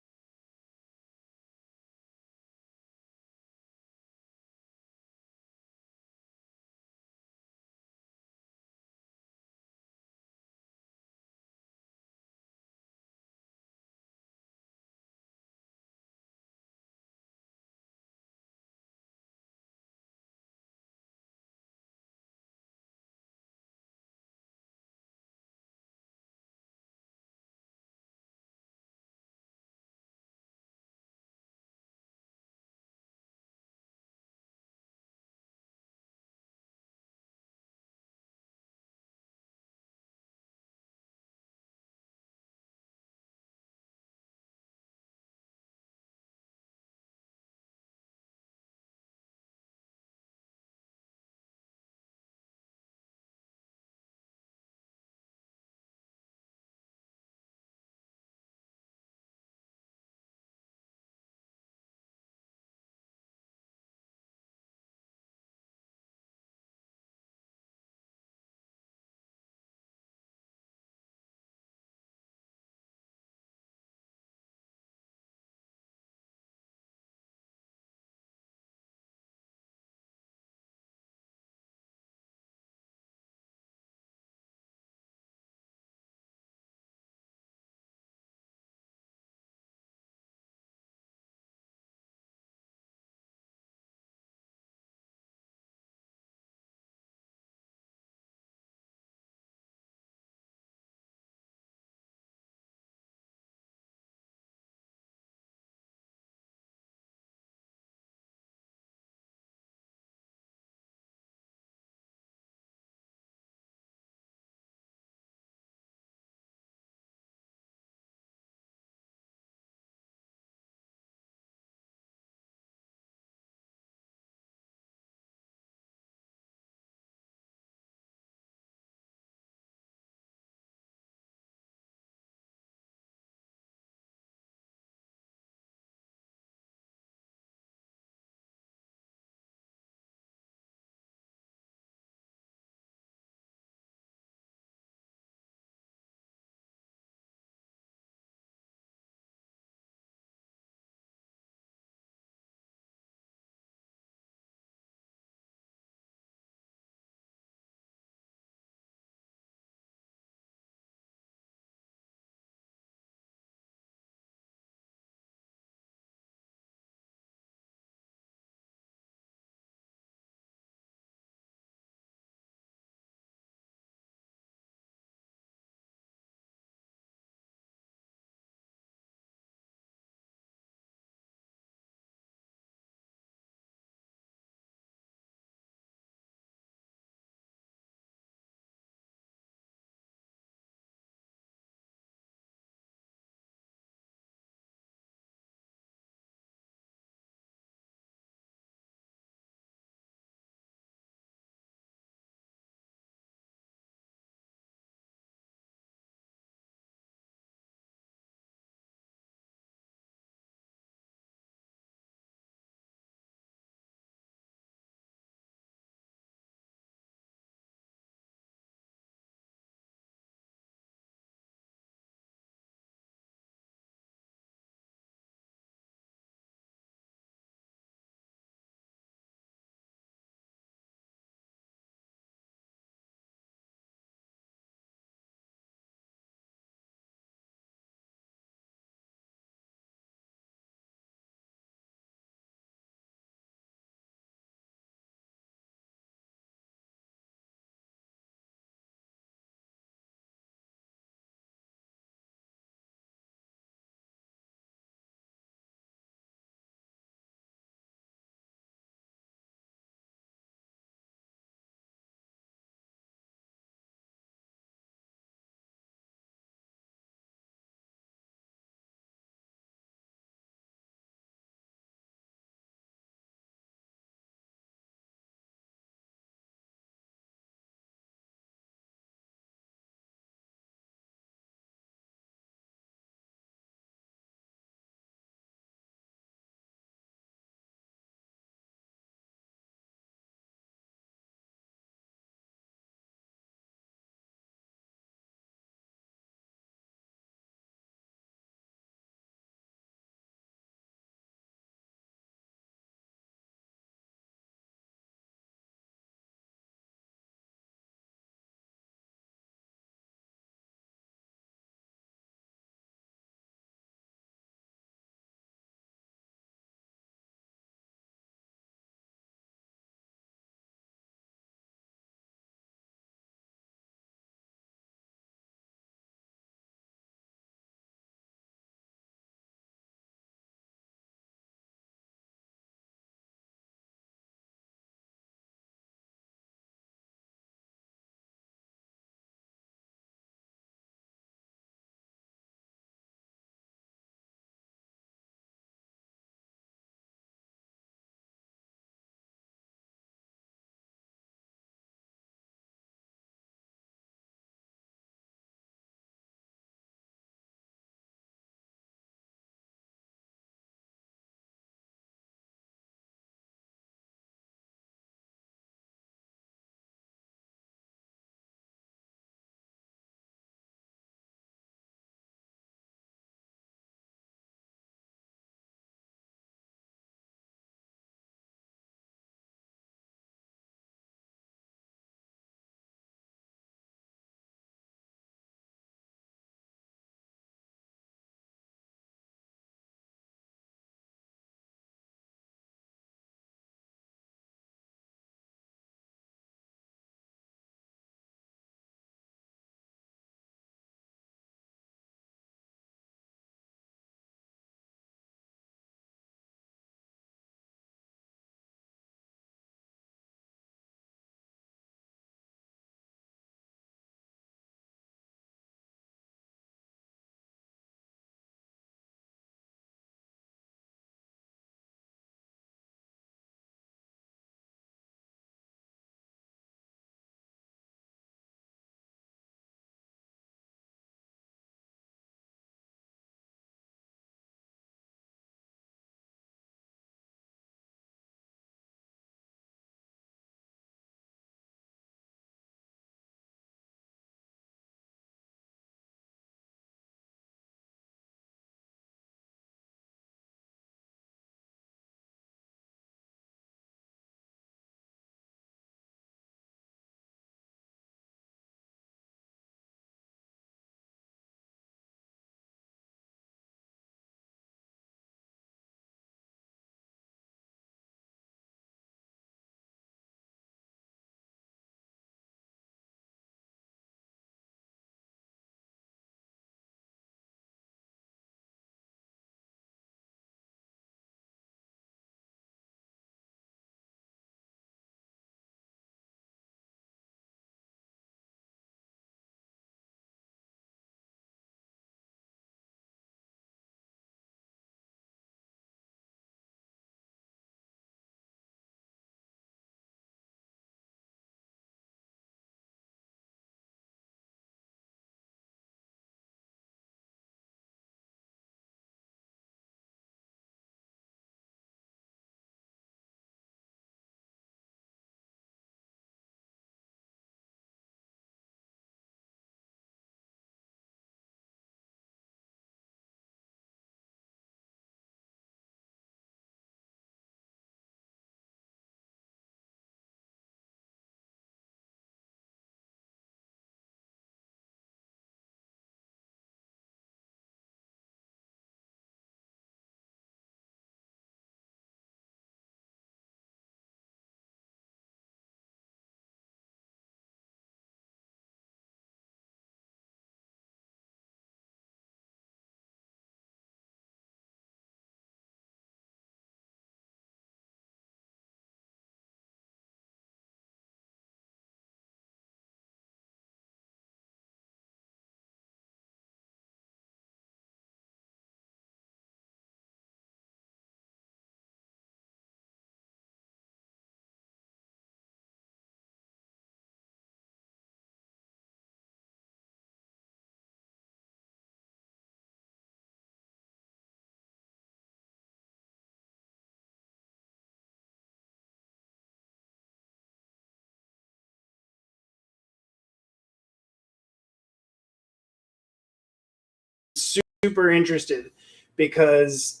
super interested because,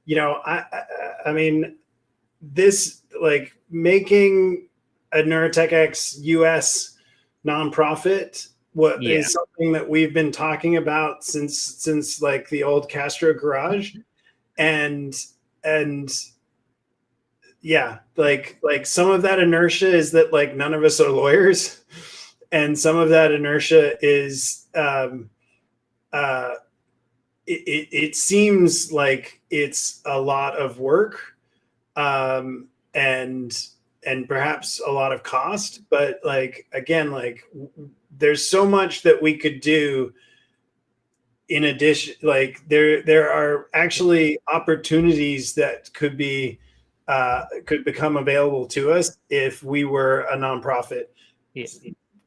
you know, I mean, this, like, making a NeurotechX US nonprofit is something that we've been talking about since like the old Castro garage, and yeah, like some of that inertia is that like none of us are lawyers, and some of that inertia is it seems like it's a lot of work, and perhaps a lot of cost, but like, again, like there's so much that we could do in addition. Like there are actually opportunities that could become available to us if we were a nonprofit.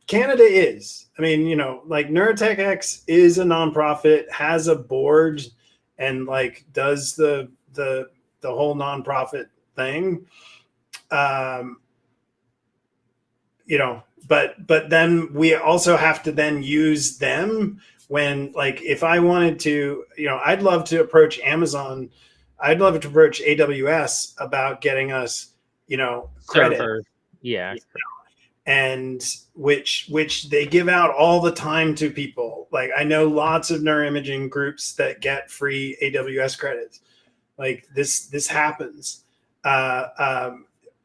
Canada is. I mean, you know, like NeurotechX is a nonprofit, has a board, and like does the whole nonprofit thing. You know, but then we also have to then use them when, like, if I wanted to, you know, I'd love to approach Amazon, I'd love to approach AWS about getting us, you know, credit. Server. Yeah. And which they give out all the time to people. Like, I know lots of neuroimaging groups that get free AWS credits. Like this happens.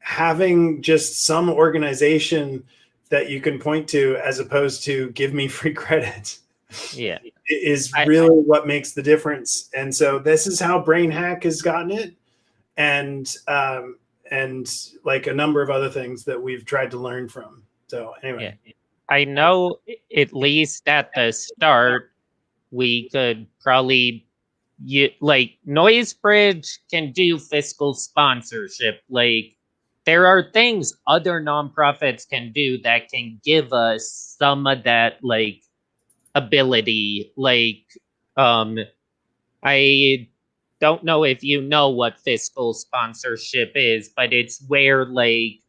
Having just some organization that you can point to as opposed to give me free credit, is really what makes the difference. And so this is how BrainHack has gotten it, and like a number of other things that we've tried to learn from. So anyway, I know at least at the start we could probably like NoiseBridge can do fiscal sponsorship. Like, there are things other nonprofits can do that can give us some of that like ability. Like, I don't know if you know what fiscal sponsorship is, but it's where like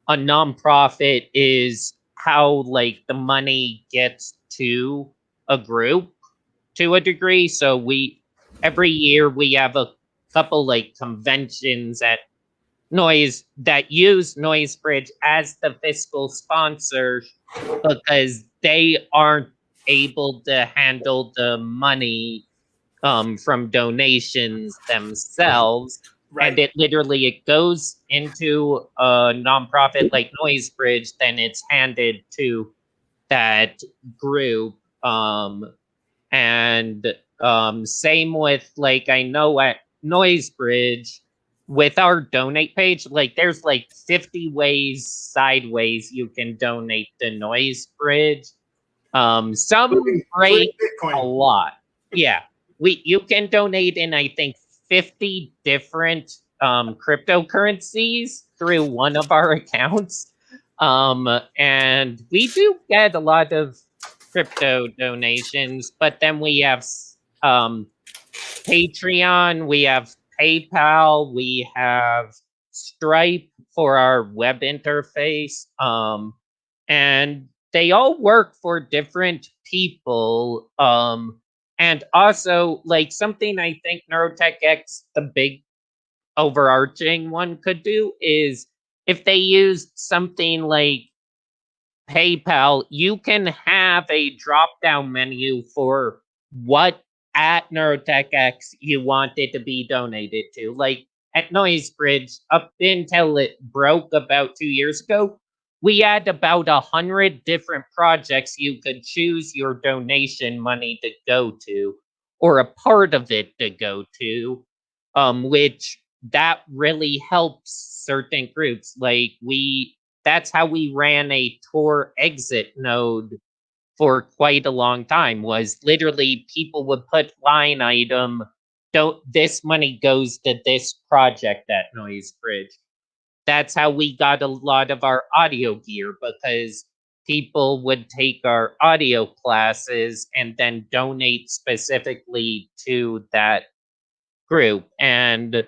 a nonprofit is how like the money gets to a group to a degree. So every year we have a couple like conventions at Noise that use NoiseBridge as the fiscal sponsor because they aren't able to handle the money from donations themselves. Right. And it goes into a nonprofit like NoiseBridge, then it's handed to that group. And same with, like, I know at NoiseBridge with our donate page, like there's like 50 ways sideways you can donate to NoiseBridge. Some break a lot. Yeah. You can donate in, I think, 50 different cryptocurrencies through one of our accounts. And we do get a lot of crypto donations, but then we have Patreon, we have PayPal, we have Stripe for our web interface, and they all work for different people. And also, like, something I think NeurotechX, the big overarching one, could do is if they used something like PayPal, you can have a drop-down menu for what at NeurotechX you want it to be donated to. Like at NoiseBridge, up until it broke about 2 years ago, we had about 100 different projects you could choose your donation money to go to, or a part of it to go to, which that really helps certain groups. Like that's how we ran a Tor exit node for quite a long time, was literally people would put line item, this money goes to this project at NoiseBridge. That's how we got a lot of our audio gear, because people would take our audio classes and then donate specifically to that group. And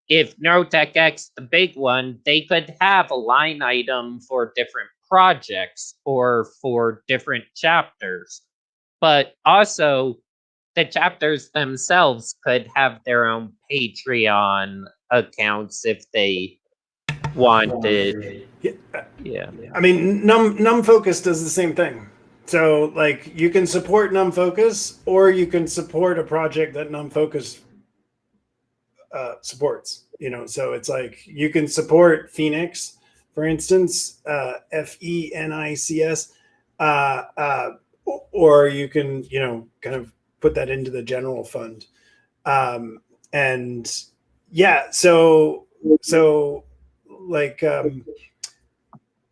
if NeurotechX, the big one, they could have a line item for different projects or for different chapters. But also, the chapters themselves could have their own Patreon accounts if they wanted. Yeah. I mean, Num Focus does the same thing. So like you can support Num Focus, or you can support a project that Num Focus supports. You know, so it's like you can support Phoenix, for instance, FENICS, or you can, you know, kind of put that into the general fund. And yeah, so like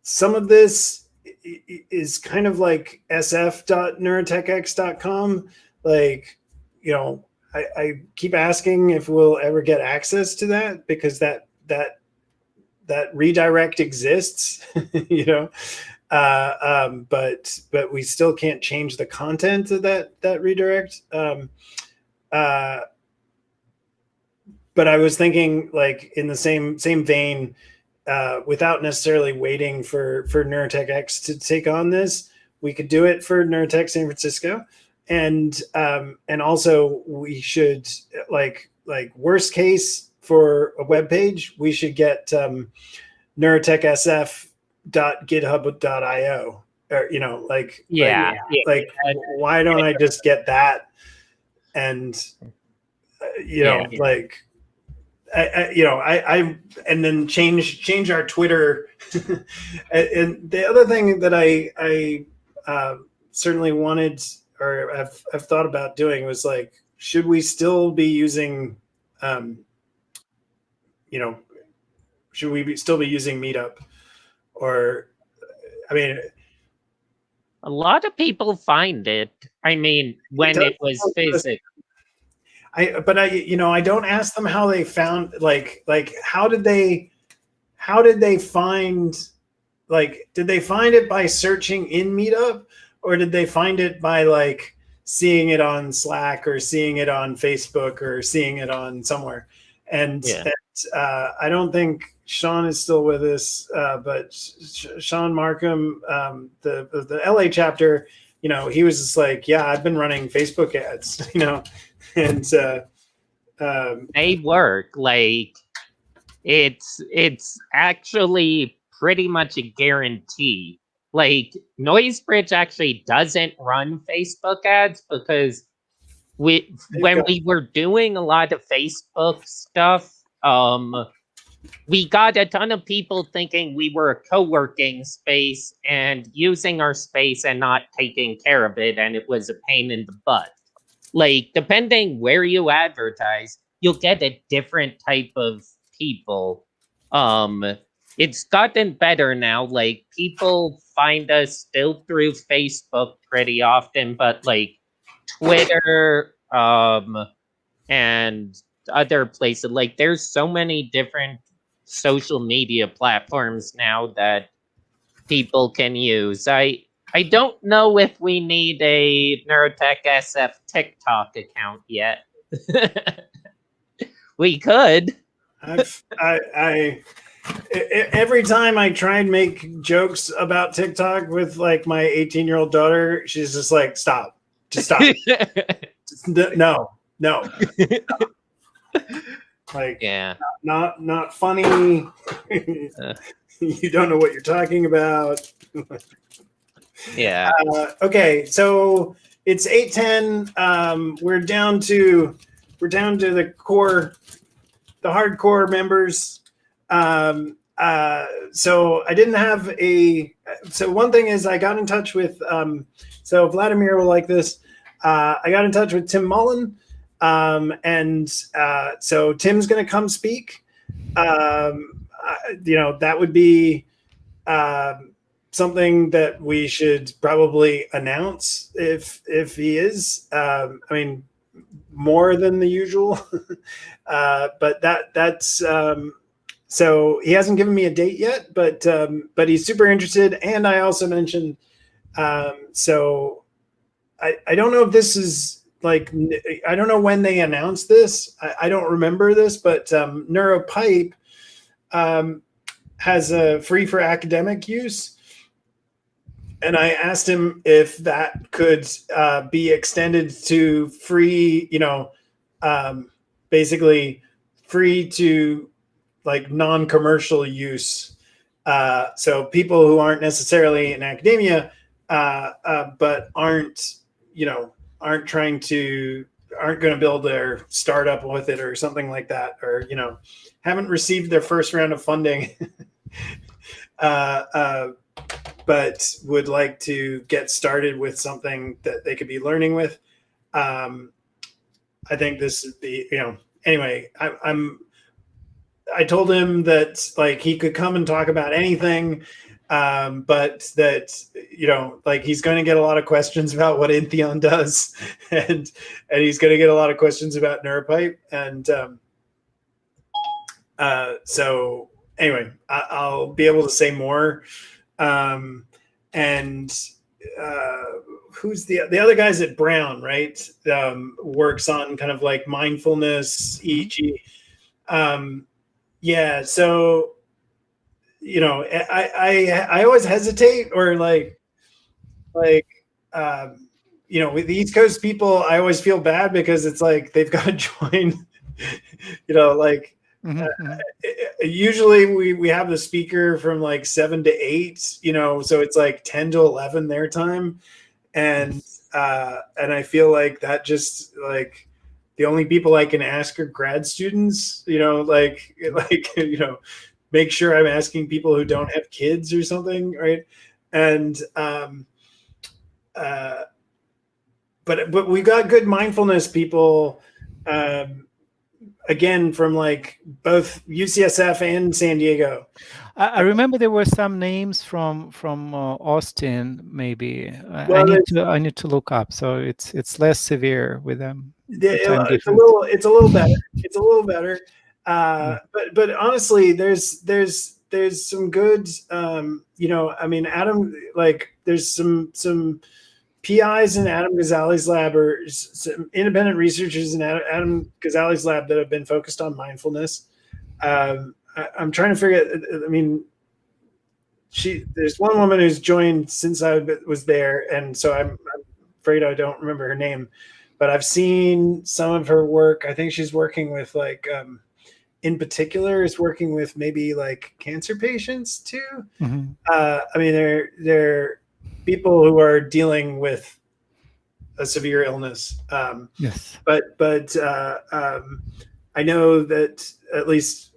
some of this is kind of like sf.neurotechx.com. Like, you know, I keep asking if we'll ever get access to that, because that redirect exists, you know, but we still can't change the content of that redirect. But I was thinking, like, in the same vein, without necessarily waiting for NeurotechX to take on this, we could do it for Neurotech San Francisco, and also we should, like worst case for a web page, we should get NeurotechSF.github.io, or, you know, like why don't I just get that, and you know, like I and then change our Twitter. And the other thing that I certainly wanted, or I've thought about doing, was like, should we still be using, you know, should we still be using Meetup? Or, I mean, a lot of people find it. I mean, when it was physical. But you know, I don't ask them how they found, like how did they find, like, did they find it by searching in Meetup, or did they find it by like seeing it on Slack, or seeing it on Facebook, or seeing it on somewhere? And I don't think Sean is still with us, but Sean Markham, the LA chapter, you know, he was just like, yeah, I've been running Facebook ads, you know. And they work. Like, it's actually pretty much a guarantee. Like, Noisebridge actually doesn't run Facebook ads, because when we were doing a lot of Facebook stuff, we got a ton of people thinking we were a co-working space and using our space and not taking care of it, and it was a pain in the butt. Like, depending where you advertise, you'll get a different type of people. It's gotten better now. Like, people find us still through Facebook pretty often, but like Twitter, and other places, like, there's so many different social media platforms now that people can use. I don't know if we need a NeurotechSF TikTok account yet. We could. Every time I try and make jokes about TikTok with like my 18-year-old daughter, she's just like, stop. Just stop. No. Like, not funny. You don't know what you're talking about. Yeah. Okay, so it's 8:10. We're down to the core, the hardcore members. So I didn't have so one thing is I got in touch with, so Vladimir will like this. I got in touch with Tim Mullen. And so Tim's going to come speak. You know, that would be something that we should probably announce if he is. I mean, more than the usual. But that's so he hasn't given me a date yet, but he's super interested. And I also mentioned, so I don't know if this is, like, I don't know when they announced this. I don't remember this, but NeuroPipe has a free for academic use. and I asked him if that could be extended to free, basically free to like non-commercial use. So people who aren't necessarily in academia, but aren't going to build their startup with it or something like that, or haven't received their first round of funding, but would like to get started with something that they could be learning with. I think this would be, anyway, I told him that like he could come and talk about anything, but that like he's going to get a lot of questions about what Intheon does, and he's going to get a lot of questions about NeuroPipe, and so anyway, I'll be able to say more. And who's the other guys at Brown, right? Works on kind of like mindfulness, EEG. Yeah, so I always hesitate, or like with the East Coast people, I always feel bad because it's like they've got to join. Usually we have the speaker from like 7 to 8, so it's like 10 to 11 their time, and I feel like that just like the only people I can ask are grad students, make sure I'm asking people who don't have kids or something, right? And but we got good mindfulness people, again, from like both UCSF and San Diego. I remember there were some names from Austin, maybe. Well, I need to look up. So it's less severe with them. It's a little better. It's a little better. But honestly, there's some good. I mean, Adam, like there's some PIs in Adam Ghazali's lab, or some independent researchers in Adam Ghazali's lab that have been focused on mindfulness. I'm trying to figure out, I mean, there's one woman who's joined since I was there, and so I'm afraid I don't remember her name, but I've seen some of her work. I think she's working with like, in particular, is working with maybe like cancer patients too. Mm-hmm. I mean, they're people who are dealing with a severe illness. Yes. But I know that at least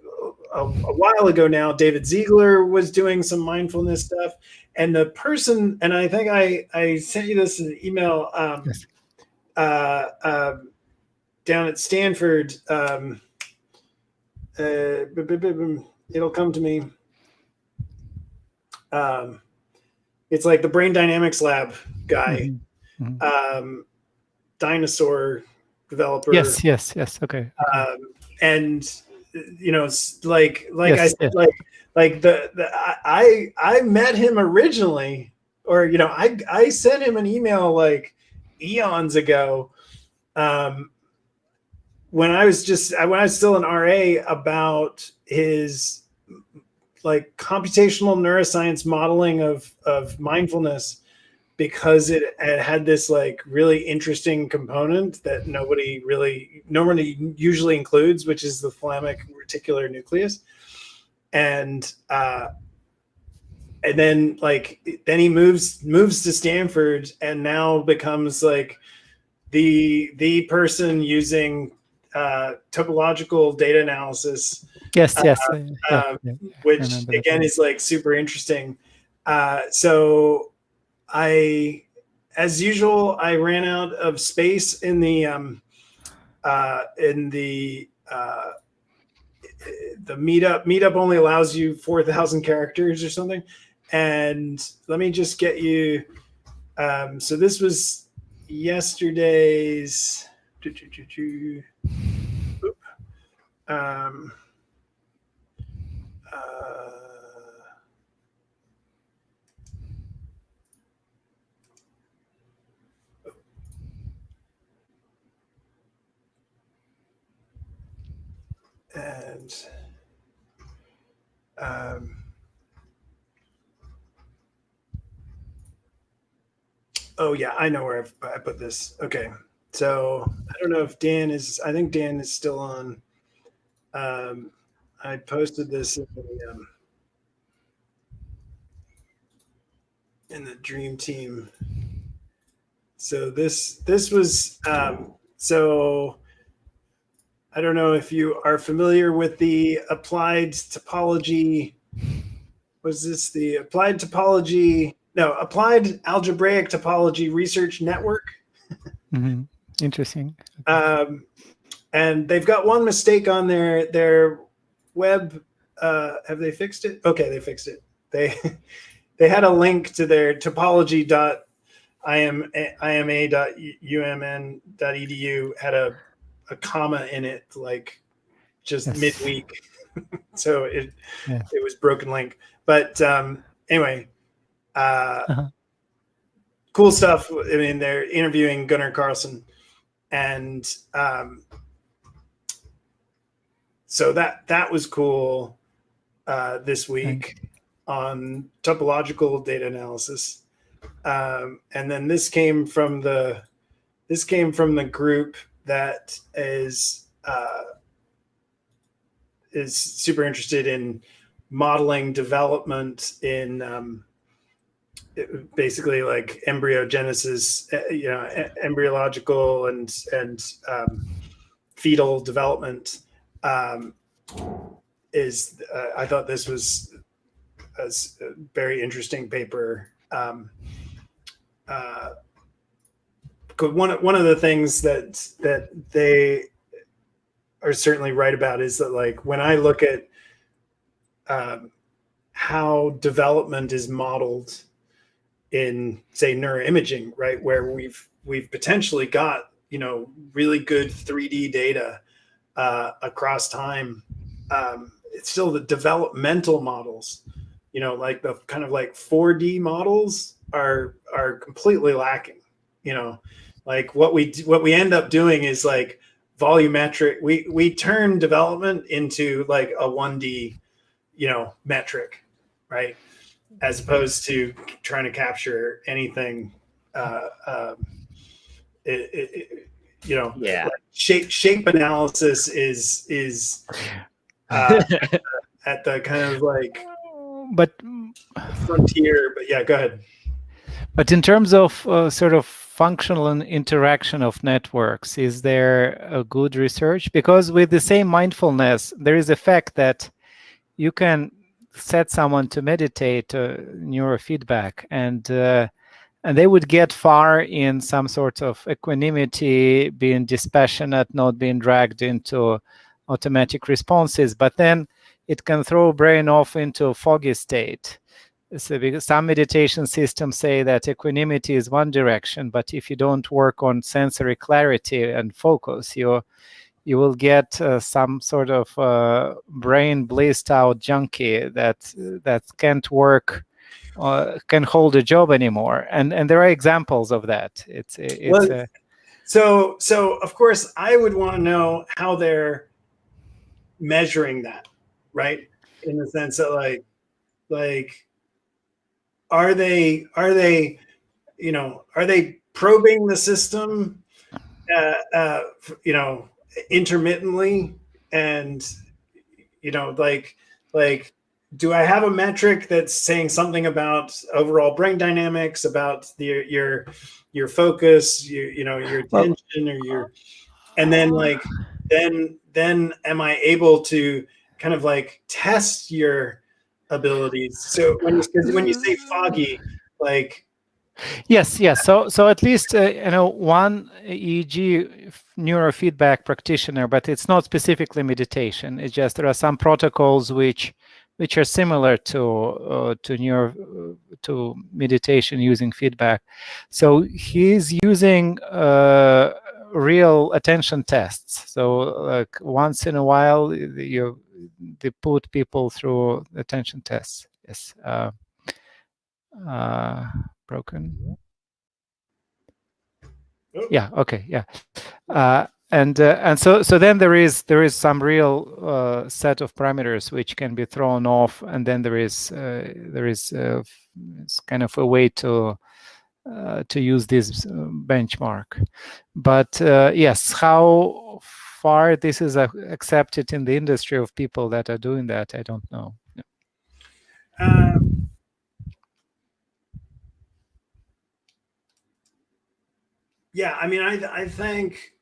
a while ago now, David Ziegler was doing some mindfulness stuff, and the person, and I think I sent you this in an email, Yes. down at Stanford. It'll come to me. It's like the brain dynamics lab guy, dinosaur developer. Yes. Okay. And like yes, I said, like I met him originally, or I sent him an email like eons ago, when I was still an RA, about his like computational neuroscience modeling of mindfulness, because it had this like really interesting component that nobody usually includes, which is the thalamic reticular nucleus. And then he moves to Stanford, and now becomes like the person using topological data analysis. Yes. Which again is like super interesting. So as usual, I ran out of space in the meetup. Meetup only allows you 4,000 characters or something. And let me just get you. So this was yesterday's. And Oh yeah, I know where I put this. Okay, so I don't know if Dan is. I think Dan is still on. I posted this in the Dream Team. So this was so. I don't know if you are familiar with the applied topology. Was this the applied topology? No, applied algebraic topology research network. Mm-hmm. Interesting. And they've got one mistake on their web. Have they fixed it? Okay, they fixed it. They had a link to their topology.ima.umn.edu had a comma in it, like just midweek. So it was broken link. But anyway, cool stuff. I mean, they're interviewing Gunnar Carlson, and so that was cool this week on topological data analysis. And then this came from the group that is super interested in modeling development in basically like embryogenesis, embryological and fetal development. I thought this was a very interesting paper. One of the things that they are certainly right about is that, like, when I look at how development is modeled in, say, neuroimaging, right, where we've potentially got really good 3D data across time, it's still the developmental models, like the kind of like 4D models are completely lacking. Like what we end up doing is like volumetric. We turn development into like a 1D, metric, right? As opposed to trying to capture anything, Yeah. Shape analysis is at the kind of like frontier. But yeah, go ahead. But in terms of sort of functional and interaction of networks, is there a good research? Because with the same mindfulness, there is a fact that you can set someone to meditate neurofeedback, and they would get far in some sort of equanimity, being dispassionate, not being dragged into automatic responses. But then it can throw brain off into a foggy state. So because some meditation systems say that equanimity is one direction, but if you don't work on sensory clarity and focus, you will get some sort of brain blissed out junkie that can't work, can hold a job anymore. And there are examples of that. So of course I would want to know how they're measuring that, right? In the sense that like are they probing the system intermittently, and like do I have a metric that's saying something about overall brain dynamics, about your focus, your attention, or your, and then like then am I able to kind of like test your abilities? So when you say foggy, like yes. So at least one EEG neurofeedback practitioner, but it's not specifically meditation. It's just there are some protocols which are similar to meditation using feedback. So he's using real attention tests. So like once in a while they put people through attention tests. Yes. Broken. Yeah. Okay. Yeah. And so then there is some real set of parameters which can be thrown off, and then there is it's kind of a way to to use this benchmark. But yes, how far this is accepted in the industry of people that are doing that, I don't know. Yeah, I mean, I think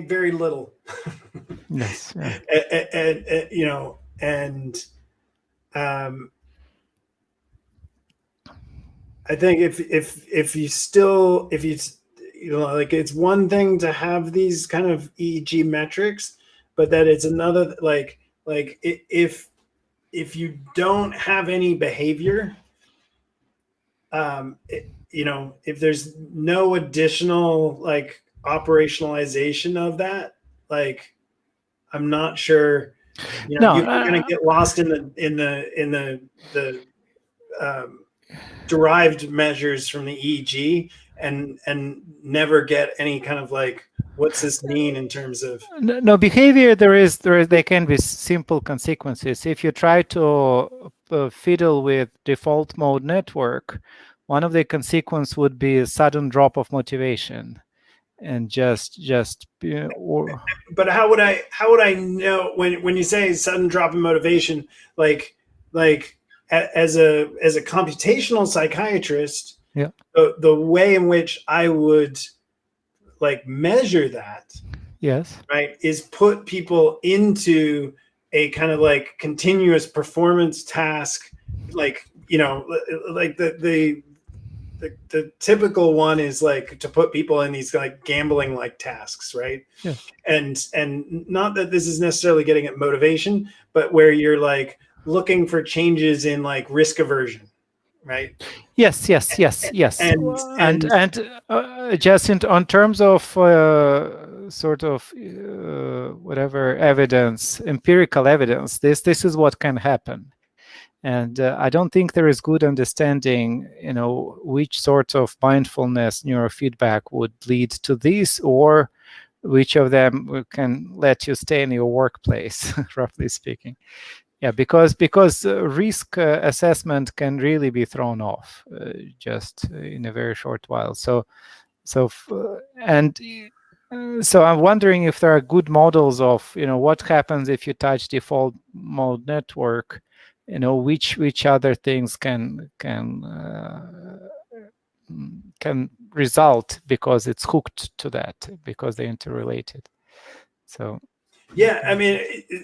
very little. Yes. Yeah. And you know, and I think if you know, like, it's one thing to have these kind of EEG metrics, but that it's another, like if you don't have any behavior, you know, if there's no additional like operationalization of that, like, I'm not sure, you know, you're going to get lost in the derived measures from the EEG and never get any kind of like, what's this mean in terms of no behavior. There can be simple consequences if you try to fiddle with default mode network. One of the consequences would be a sudden drop of motivation, and just or. But how would I know when you say sudden drop in motivation, like as a computational psychiatrist, yeah, the way in which I would like measure that, yes, right, is put people into a kind of like continuous performance task, like, you know, like the typical one is like to put people in these like gambling like tasks, right? Yeah. And not that this is necessarily getting at motivation, but where you're like looking for changes in like risk aversion, right? Yes. And just on terms of sort of whatever evidence, empirical evidence, this is what can happen. And I don't think there is good understanding, you know, which sort of mindfulness neurofeedback would lead to this, or which of them can let you stay in your workplace, roughly speaking. Yeah, because risk assessment can really be thrown off just in a very short while. So I'm wondering if there are good models of, you know, what happens if you touch default mode network, you know, which other things can result because it's hooked to that, because they're interrelated. So yeah, I mean,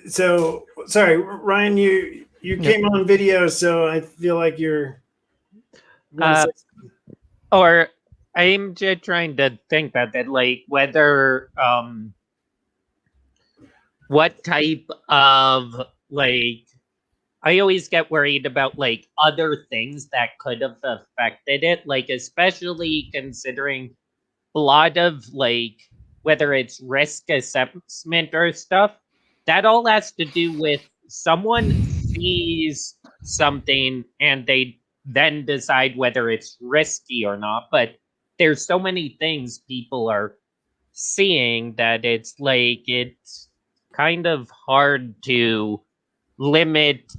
so sorry, Ryan, you came on video, so I feel like you're or I'm just trying to think about that, like whether what type of, like, I always get worried about like other things that could have affected it, like especially considering a lot of like whether it's risk assessment or stuff, that all has to do with someone sees something and they then decide whether it's risky or not. But there's so many things people are seeing that it's like it's kind of hard to limit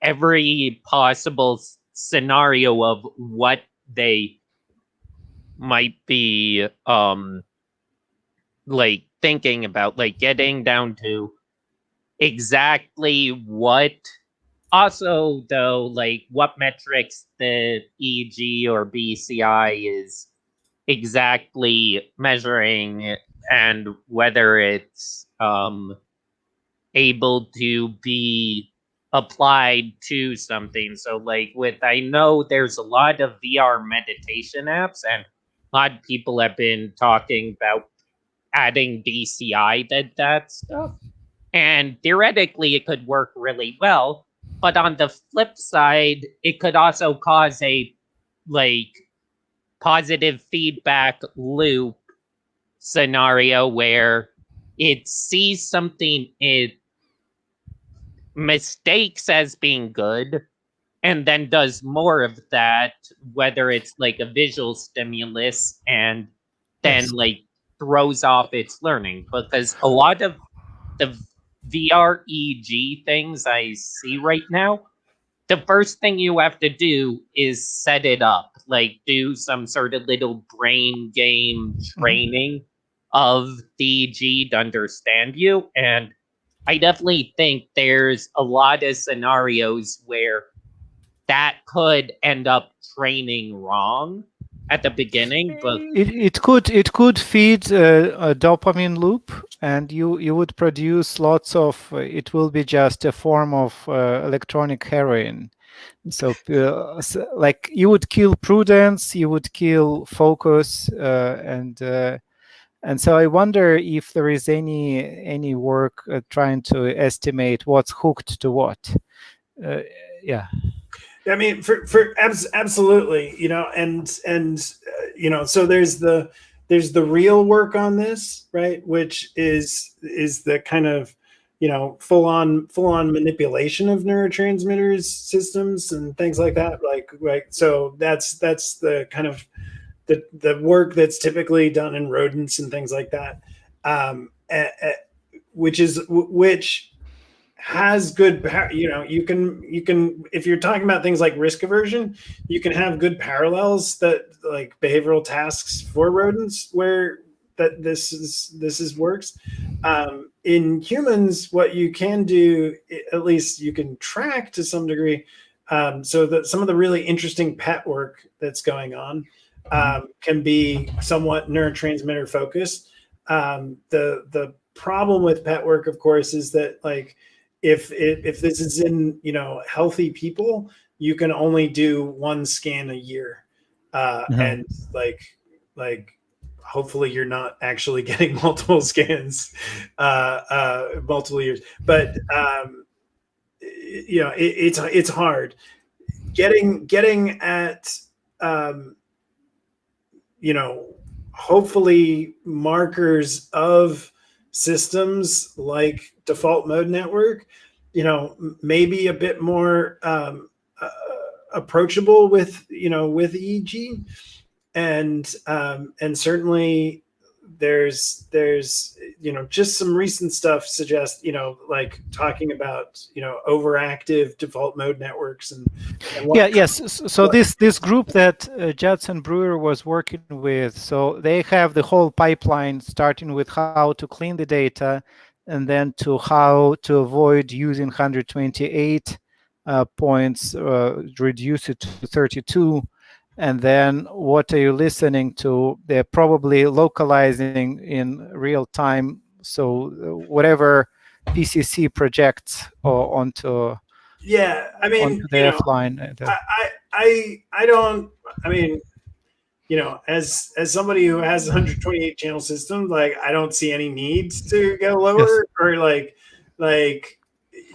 every possible scenario of what they might be like thinking about, like getting down to exactly what, also though, like what metrics the EEG or BCI is exactly measuring and whether it's able to be applied to something. So like I know there's a lot of VR meditation apps, and a lot of people have been talking about adding BCI to that stuff. And theoretically it could work really well, but on the flip side, it could also cause a like positive feedback loop scenario where it sees something it mistakes as being good and then does more of that, whether it's like a visual stimulus, and then like throws off its learning. Because a lot of the VR EEG things I see right now the first thing you have to do is set it up, like do some sort of little brain game training of the EEG to understand you. And I definitely think there's a lot of scenarios where that could end up training wrong at the beginning, but it could feed a dopamine loop, and you would produce lots of. It will be just a form of electronic heroin. So, like you would kill prudence, you would kill focus, and so I wonder if there is any work trying to estimate what's hooked to what. Yeah. I mean, absolutely, you know, and you know, so there's the real work on this, right? Which is the kind of, you know, full on manipulation of neurotransmitters systems and things like that. Like, right. So that's the kind of the work that's typically done in rodents and things like that, which has good, you know, you can, if you're talking about things like risk aversion, you can have good parallels that like behavioral tasks for rodents where that this is works. In humans, what you can do, at least you can track to some degree, so that some of the really interesting pet work that's going on can be somewhat neurotransmitter focused. The problem with pet work, of course, is that like if this is in, you know, healthy people, you can only do one scan a year, and like hopefully you're not actually getting multiple scans multiple years, but you know, it's hard getting at you know, hopefully markers of systems like default mode network, you know, maybe a bit more approachable with, you know, with EEG, and certainly there's you know, just some recent stuff suggests, you know, like talking about, you know, overactive default mode networks and so this group that Judson Brewer was working with, so they have the whole pipeline starting with how to clean the data, and then to how to avoid using 128 points, reduce it to 32. And then what are you listening to? They're probably localizing in real time. So whatever PCC projects onto, yeah, I mean, onto the you know, offline. I don't, I mean, you know, as somebody who has 128 channel systems, like I don't see any needs to go lower, or like,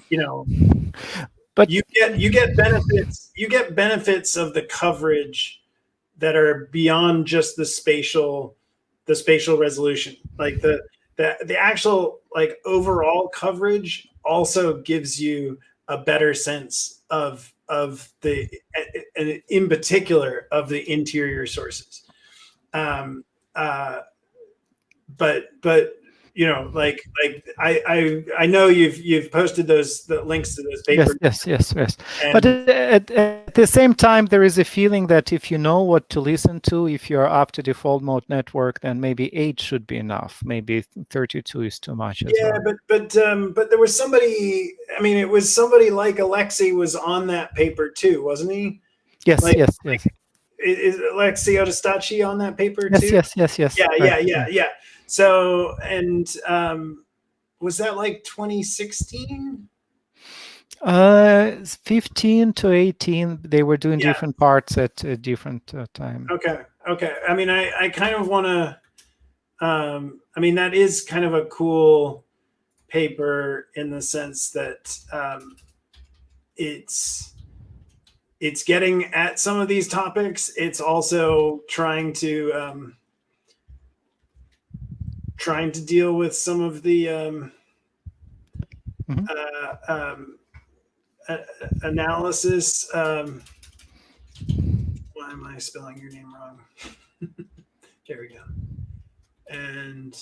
you know, but you get benefits of the coverage that are beyond just the spatial resolution. Like the actual like overall coverage also gives you a better sense of the, and in particular of the interior sources. But you know, like I know you've posted the links to those papers. Yes. But at the same time, there is a feeling that if you know what to listen to, if you're up to default mode network, then maybe 8 should be enough. Maybe 32 is too much as well. But there was somebody. I mean, it was somebody like Alexei was on that paper too, wasn't he? Yes. Is Alexei Otostachi on that paper too? Yes. Yeah. So, and was that like 2016? 15 to 18, they were doing different parts at a different time. Okay. I mean, I kind of want to, I mean, that is kind of a cool paper in the sense that it's getting at some of these topics. It's also trying to deal with some of the analysis. Why am I spelling your name wrong? There we go. And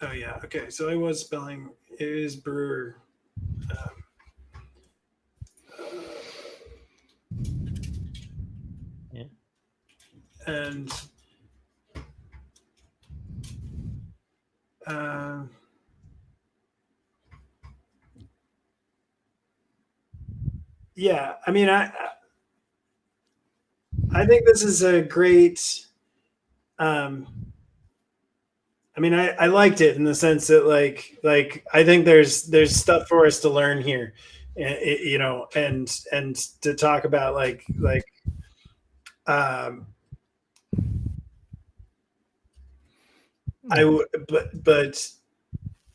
Oh yeah. Okay. So I was spelling. It is Brewer. Yeah. And yeah, I mean, I think this is a great. I mean, I liked it in the sense that like I think there's stuff for us to learn here, you know, and to talk about but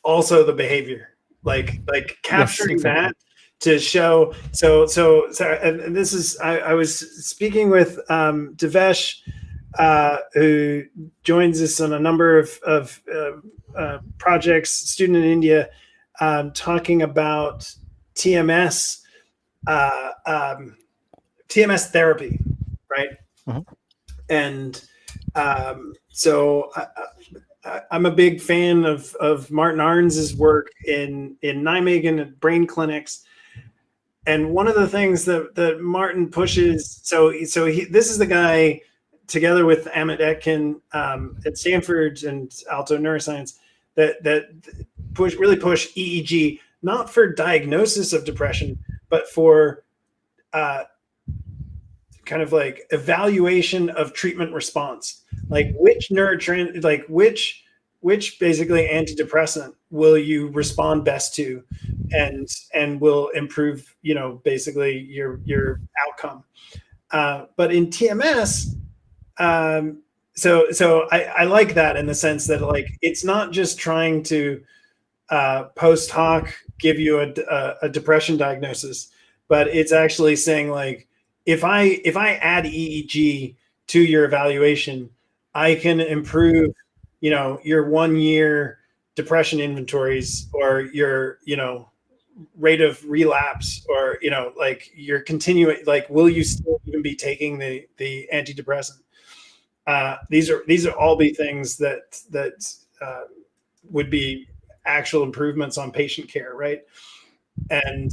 also the behavior, like capturing Yes, exactly. that to show. So and this is I was speaking with Devesh, who joins us on a number of projects, student in India, talking about TMS, TMS therapy, right? Mhm. And so I'm a big fan of Martin Arns's work in Nijmegen at brain clinics. And one of the things that Martin pushes, this is the guy, together with Amit Etkin at Stanford and Alto Neuroscience, that really push EEG, not for diagnosis of depression, but for kind of like evaluation of treatment response, like which which basically antidepressant will you respond best to, and will improve, you know, basically your outcome. But in TMS, so I like that in the sense that like it's not just trying to post hoc give you a depression diagnosis, but it's actually saying like, if I add EEG to your evaluation, I can improve, you know, your 1 year depression inventories, or your, you know, rate of relapse, or, you know, like you're continuing, like, will you still even be taking the antidepressant? These are all be things that would be actual improvements on patient care, right? And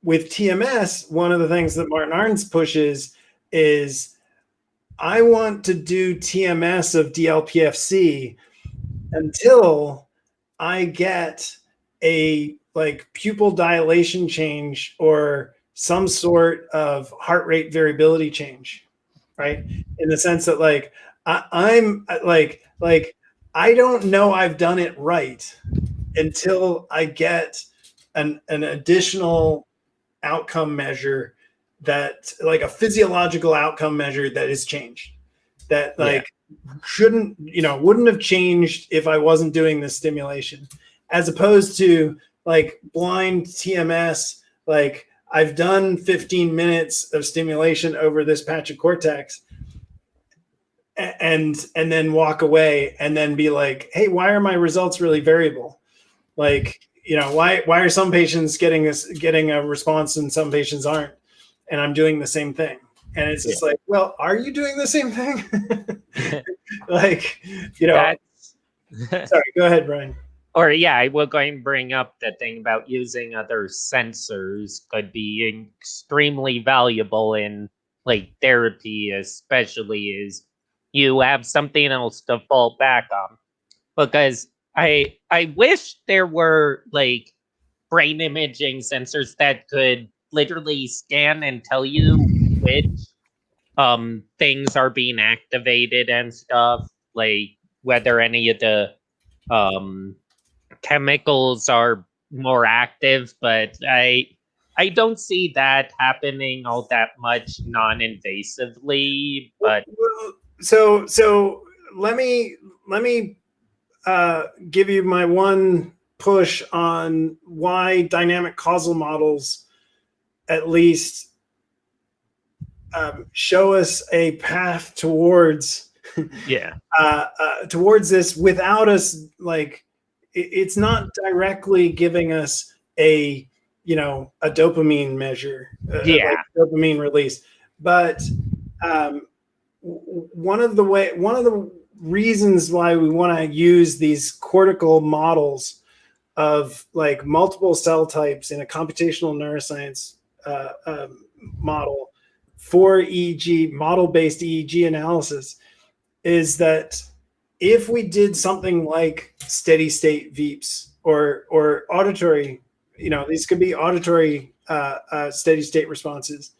with TMS, one of the things that Martin Arns pushes is, I want to do TMS of DLPFC until I get a like pupil dilation change or some sort of heart rate variability change, right? In the sense that like I'm like I don't know I've done it right until I get an additional outcome measure, that like a physiological outcome measure that is changed, that like shouldn't, you know, wouldn't have changed if I wasn't doing this stimulation, as opposed to like blind TMS, like I've done 15 minutes of stimulation over this patch of cortex, and then walk away and then be like, hey, why are my results really variable? Like, you know, why are some patients getting a response and some patients aren't? And I'm doing the same thing. And it's just like, well, are you doing the same thing? Like, you know, sorry, go ahead, Brian. Or yeah, I will go and bring up the thing about using other sensors could be extremely valuable in like therapy, especially as you have something else to fall back on. Because I wish there were like brain imaging sensors that could literally scan and tell you which things are being activated and stuff, like whether any of the chemicals are more active, but I don't see that happening all that much non-invasively. But so let me give you my one push on why dynamic causal models at least show us a path towards towards this without us, like, it's not directly giving us a, you know, a dopamine measure, like dopamine release, but one of the reasons why we want to use these cortical models of like multiple cell types in a computational neuroscience model for EEG, model-based EEG analysis, is that if we did something like steady state VEEPs or auditory, these could be auditory steady state responses.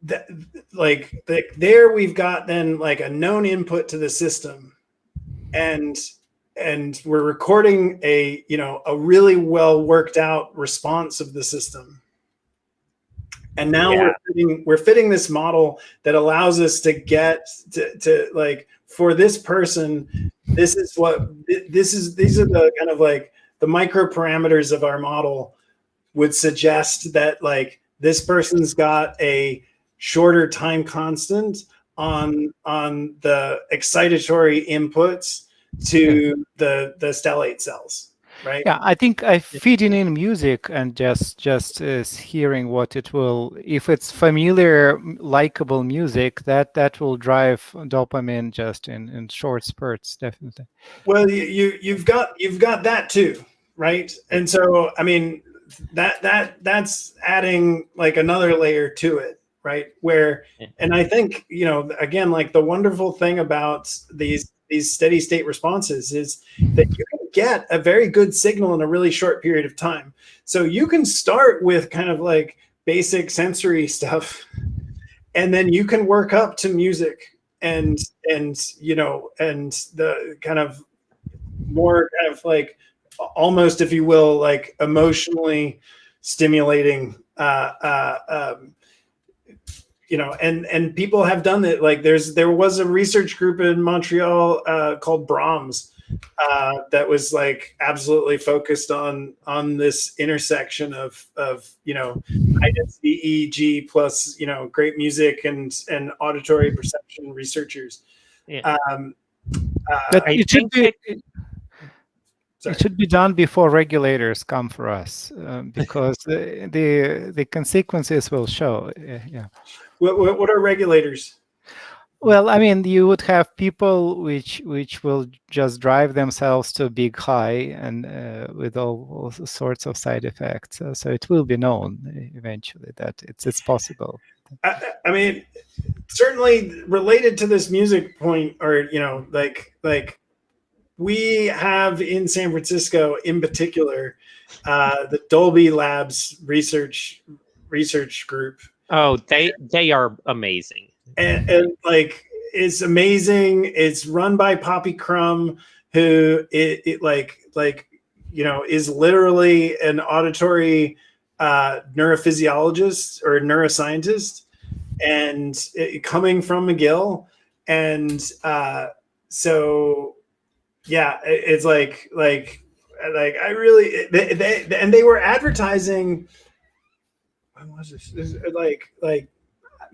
There we've got then like a known input to the system, and we're recording a really well worked out response of the system. And now we're fitting this model that allows us to get to like, for this person, these are the kind of like the micro parameters of our model would suggest that like this person's got a shorter time constant on the excitatory inputs to the stellate cells. Right. Yeah, I think I feeding in music and just hearing what it will, if it's familiar, likable music, that will drive dopamine just in short spurts, definitely. Well, you've got that too, right? And so I mean that's adding like another layer to it, right? Where, and I think again, like the wonderful thing about these steady state responses is that you can get a very good signal in a really short period of time. So you can start with kind of like basic sensory stuff, and then you can work up to music and the kind of more kind of like almost, if you will, like emotionally stimulating and people have done it. Like there was a research group in Montreal called Brahms that was like absolutely focused on this intersection of high density EEG plus great music and auditory perception researchers. Yeah. But it should be done before regulators come for us, because the consequences will show. Yeah. What are regulators? Well, I mean, you would have people which will just drive themselves to a big high and with all sorts of side effects. So it will be known eventually that it's possible. I mean, certainly related to this music point, or like we have in San Francisco, in particular, the Dolby Labs research group. Oh, they are amazing. And like it's amazing. It's run by Poppy Crumb, who is literally an auditory neurophysiologist or neuroscientist, and coming from McGill, and so yeah, it's like I really they were advertising. When was this? Like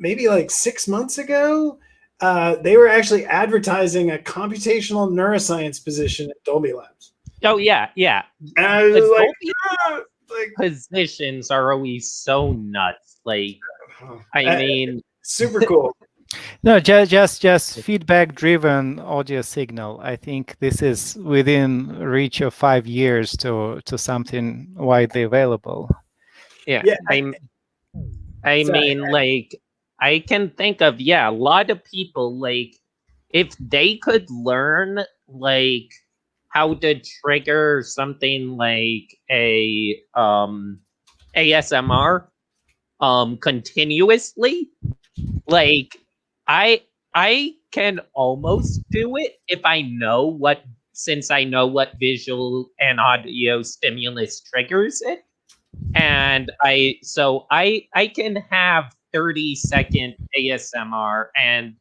maybe like 6 months ago, they were actually advertising a computational neuroscience position at Dolby Labs. Oh yeah. And I was like, positions are always so nuts. Like, I mean, super cool. No, just feedback-driven audio signal. I think this is within reach of 5 years to something widely available. Yeah. I mean, like, I can think of a lot of people, like, if they could learn like how to trigger something like a ASMR continuously, like I can almost do it if I know since I know what visual and audio stimulus triggers it. And I can have 30-second ASMR, and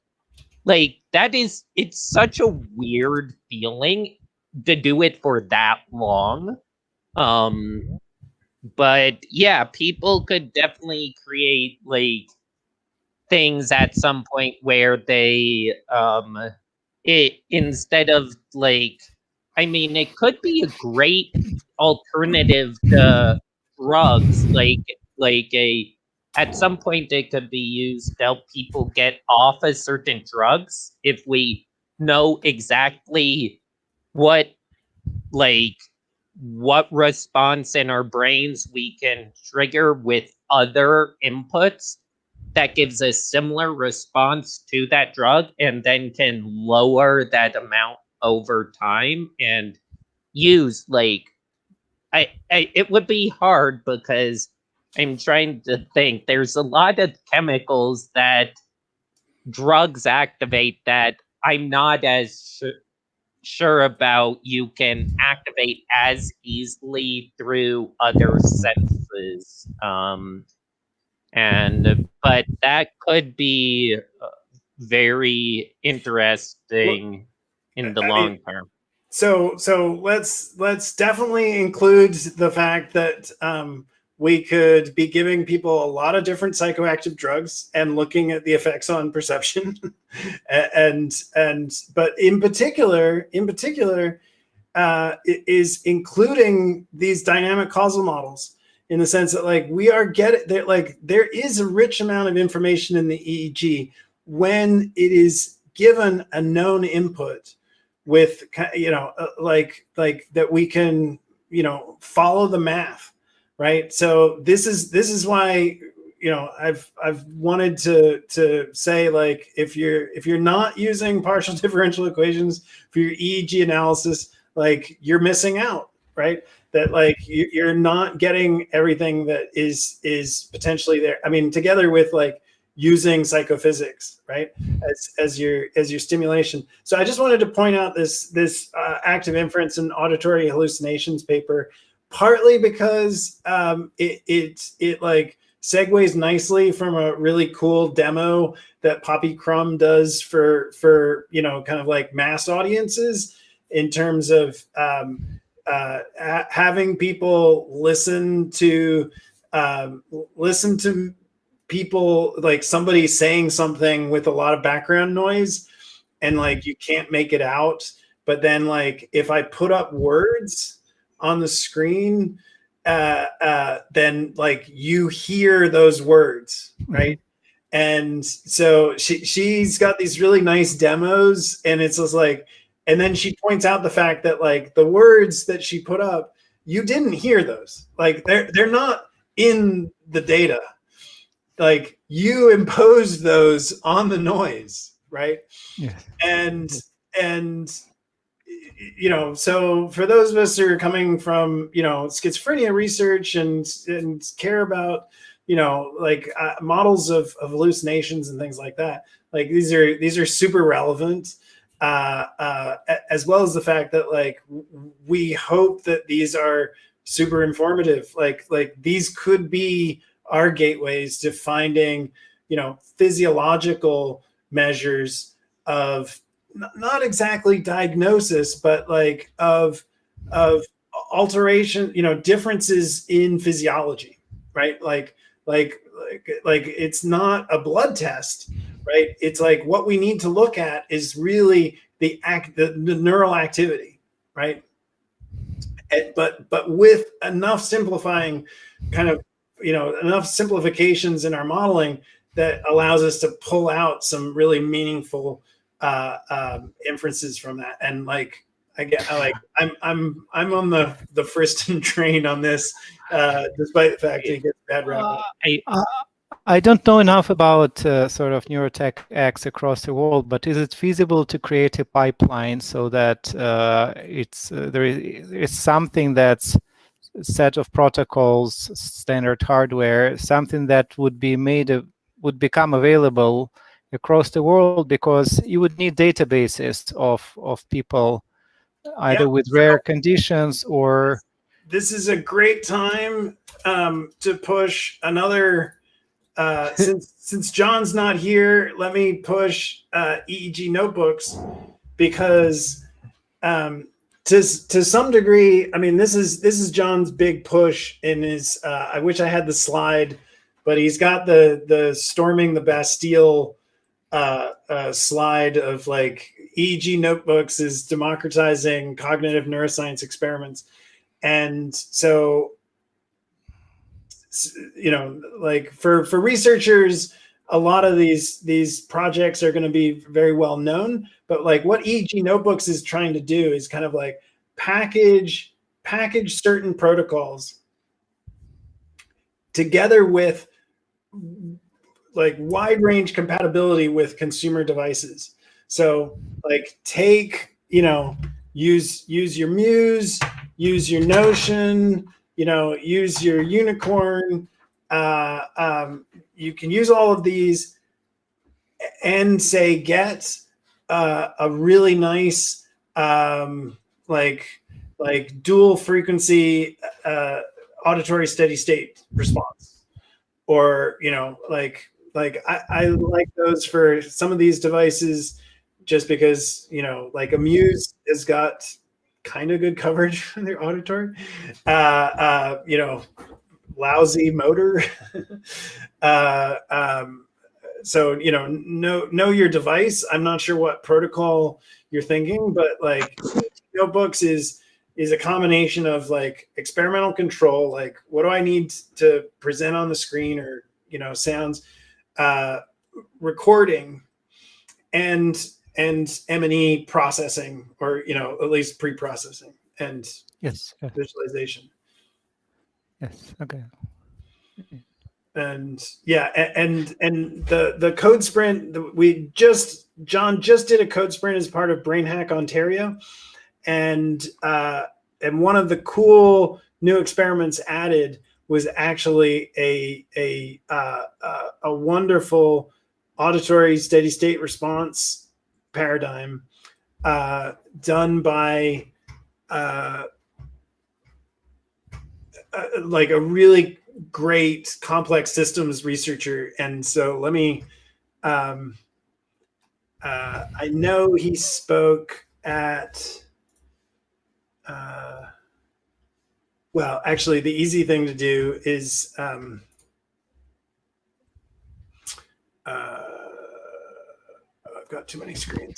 like it's such a weird feeling to do it for that long. But yeah, people could definitely create like things at some point where they instead of like, I mean, it could be a great alternative to drugs, like a at some point it could be used to help people get off of certain drugs if we know exactly what response in our brains we can trigger with other inputs that gives a similar response to that drug, and then can lower that amount over time and use it would be hard because I'm trying to think. There's a lot of chemicals that drugs activate that I'm not as sure about you can activate as easily through other senses. But that could be very interesting in the long term. So let's definitely include the fact that we could be giving people a lot of different psychoactive drugs and looking at the effects on perception, but in particular, it is including these dynamic causal models, in the sense that there is a rich amount of information in the EEG when it is given a known input with, that we can, follow the math, right? So this is why, I've wanted to say, like, if you're not using partial differential equations for your EEG analysis, like, you're missing out, right? That, like, you're not getting everything that is potentially there. I mean, together with, like, using psychophysics, right, as your stimulation. So I just wanted to point out this active inference and auditory hallucinations paper, partly because it like segues nicely from a really cool demo that Poppy Crumb does for kind of like mass audiences, in terms of having people listen to people, like somebody saying something with a lot of background noise, and like you can't make it out, but then, like, if I put up words on the screen, then, like, you hear those words, right? And so she's got these really nice demos, and it's just like, and then she points out the fact that, like, the words that she put up, you didn't hear those, like, they're not in the data, like, you imposed those on the noise, right? Yes. And so for those of us who are coming from schizophrenia research and care about models of hallucinations and things like that, like, these are super relevant, as well as the fact that, like, we hope that these are super informative, like these could be our gateways to finding physiological measures of not exactly diagnosis, but like of alteration, differences in physiology, right? Like it's not a blood test, right? It's like, what we need to look at is really the neural activity, right? But with enough simplifying, kind of, enough simplifications in our modeling that allows us to pull out some really meaningful inferences from that. And like, I'm on the first train on this, despite the fact that it gets bad rap. I don't know enough about sort of NeurotechX across the world, but is it feasible to create a pipeline so that there is something that's a set of protocols, standard hardware, something that would become available across the world, because you would need databases of people either with rare conditions or. This is a great time to push another. Since John's not here, let me push EEG notebooks, because to some degree, I mean, this is John's big push in his. I wish I had the slide, but he's got the storming the Bastille slide of, like, EEG notebooks is democratizing cognitive neuroscience experiments, and so you know, like for researchers, a lot of these projects are going to be very well known, but like what EEG Notebooks is trying to do is kind of like package certain protocols together with like wide range compatibility with consumer devices. So like take, you know, use your Muse, use your Notion, you know, use your Unicorn. You can use all of these and say get a really nice like dual frequency auditory steady state response, or you know, like I like those for some of these devices just because, you know, like a Muse has got kind of good coverage for their auditory, you know, lousy motor. So, you know your device. I'm not sure what protocol you're thinking, but like Notebooks is a combination of like experimental control, like what do I need to present on the screen, or, you know, sounds, recording, and M&E processing, or, you know, at least pre-processing and Yes. visualization. Yes. Okay. And yeah, and the code sprint, John just did a code sprint as part of BrainHack Ontario, and one of the cool new experiments added was actually a wonderful auditory steady state response paradigm done by like a really great complex systems researcher. And so let me I know he spoke at well, actually the easy thing to do is I've got too many screens,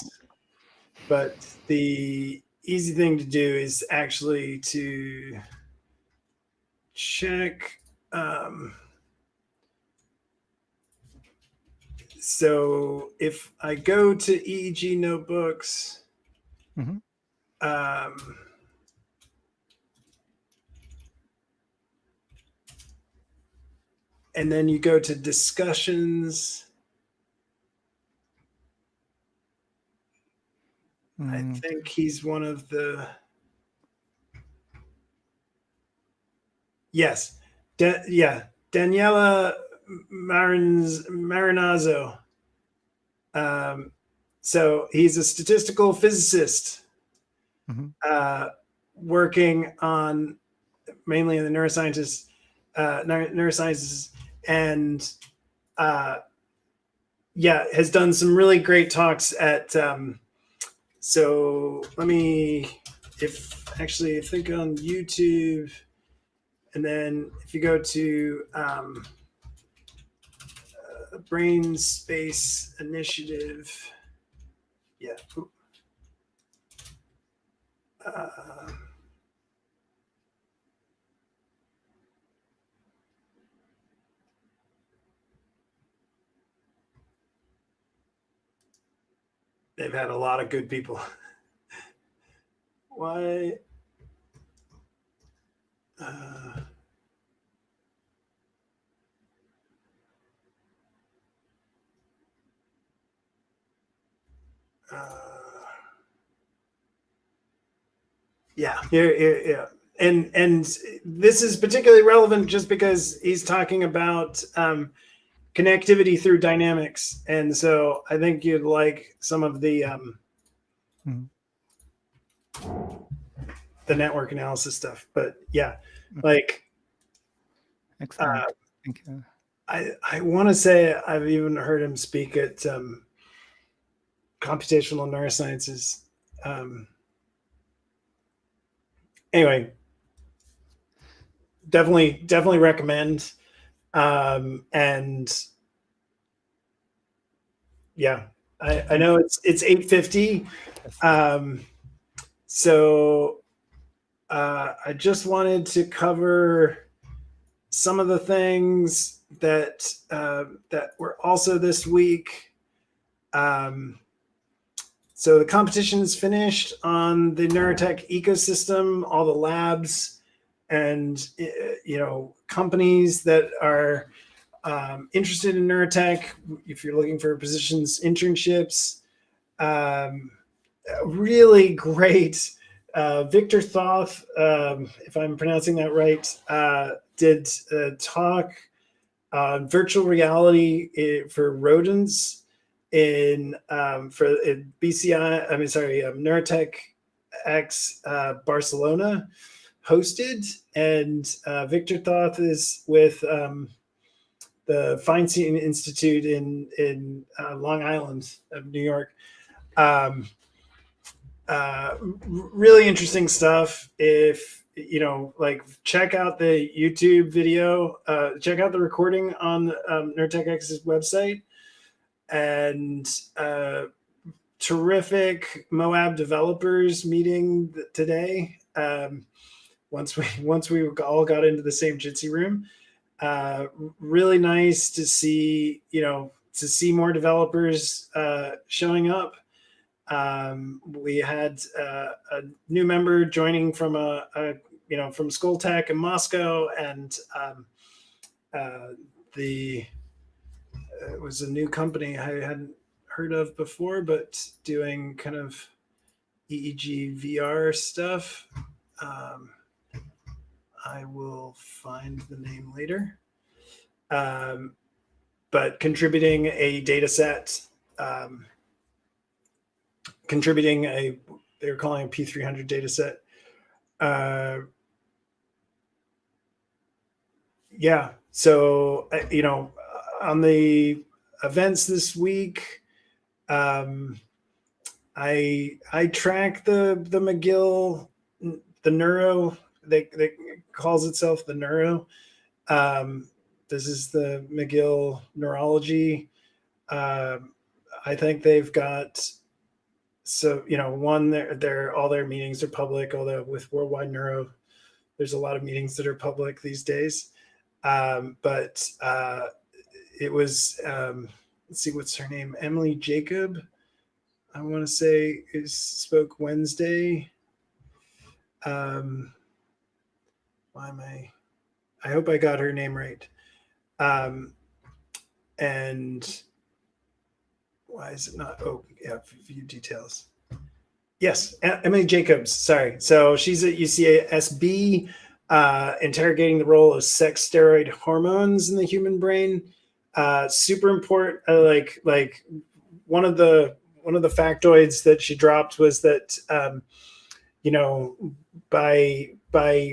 but the easy thing to do is actually to check. So if I go to EEG Notebooks, Mm-hmm. And then you go to discussions, I think he's one of the, yes, Daniela Marinazzo. So he's a statistical physicist, working on mainly in the neurosciences, and yeah, has done some really great talks at. So let me, I think on YouTube, and then if you go to Brain Space Initiative, yeah. They've had a lot of good people. Why? Yeah, yeah. And this is particularly relevant just because he's talking about connectivity through dynamics, and so I think you'd like some of the network analysis stuff. But yeah, like excellent. Thank you. I want to say I've even heard him speak at computational neurosciences. Anyway, definitely recommend. And yeah, I know it's 8:50. So I just wanted to cover some of the things that that were also this week. So the competition is finished on the Neurotech ecosystem, all the labs and companies that are interested in Neurotech. If you're looking for positions, internships, really great. Victor Thoth, if I'm pronouncing that right, did a talk on virtual reality for rodents in Neurotech X Barcelona hosted, and Victor Thoth is with the Feinstein Institute in Long Island of New York. Really interesting stuff. If check out the YouTube video, check out the recording on NeurotechX's website, and terrific Moab developers meeting today. Once we all got into the same Jitsi room, really nice to see more developers showing up. We had a new member joining from from Skulltech in Moscow, and it was a new company I hadn't heard of before, but doing kind of EEG VR stuff. I will find the name later. But contributing a data set, they were calling a P300 data set. Yeah, so, on the events this week, I track the McGill, the Neuro, they calls itself the Neuro. This is the McGill Neurology. I think they've got, all their meetings are public, although with Worldwide Neuro, there's a lot of meetings that are public these days. But it was, let's see, what's her name? Emily Jacob, I want to say, spoke Wednesday. I hope I got her name right. And why is it not? Oh, yeah, view details. Yes, Emily Jacobs, sorry. So she's at UCSB, interrogating the role of sex steroid hormones in the human brain. Super important. Like one of the factoids that she dropped was that by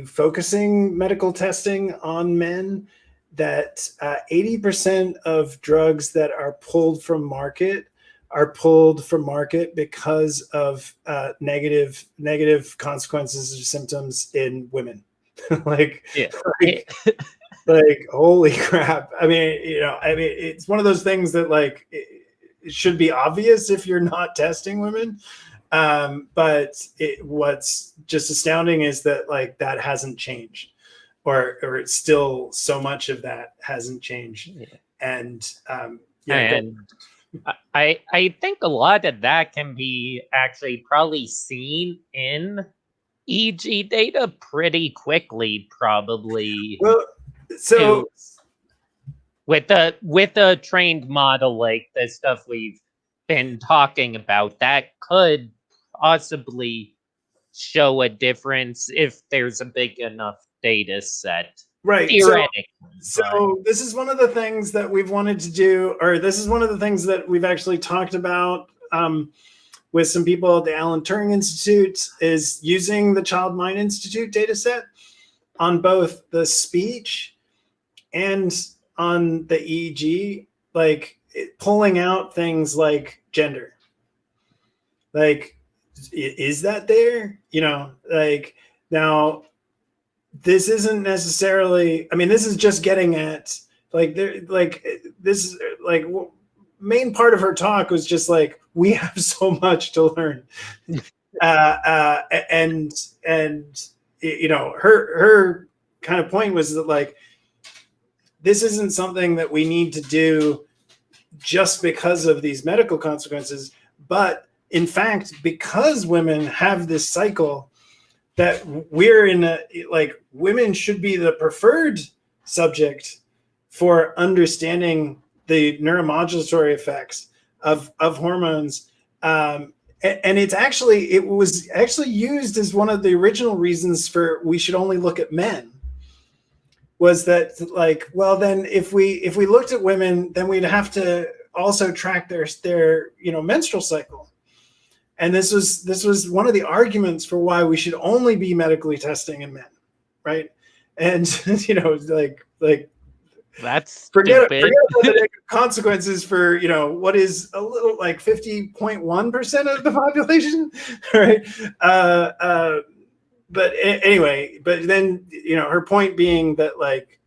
focusing medical testing on men, that 80% of drugs that are pulled from market because of negative consequences or symptoms in women. like holy crap. I mean, it's one of those things that it should be obvious if you're not testing women. But what's just astounding is that that hasn't changed, or it's still so much of that hasn't changed. Yeah. And I think a lot of that can be actually probably seen in EEG data pretty quickly, probably. Well, so with a trained model like the stuff we've been talking about, that could possibly show a difference if there's a big enough data set. Right. Theoretically. So this is one of the things that we've wanted to do, or this is one of the things that we've actually talked about with some people at the Alan Turing Institute, is using the Child Mind Institute data set on both the speech and on the EEG, pulling out things like gender. Is that there? Now, this isn't necessarily, this is just getting at main part of her talk was just we have so much to learn. And her kind of point was that this isn't something that we need to do just because of these medical consequences, but in fact, because women have this cycle, that we're in a, like, women should be the preferred subject for understanding the neuromodulatory effects of hormones. And it was actually used as one of the original reasons for we should only look at men, was that, like, well, then if we looked at women, then we'd have to also track their menstrual cycle. And this was one of the arguments for why we should only be medically testing in men, right? And like that's forget stupid. about the negative consequences for what is a little like 50.1% of the population, right? But anyway, but then her point being that like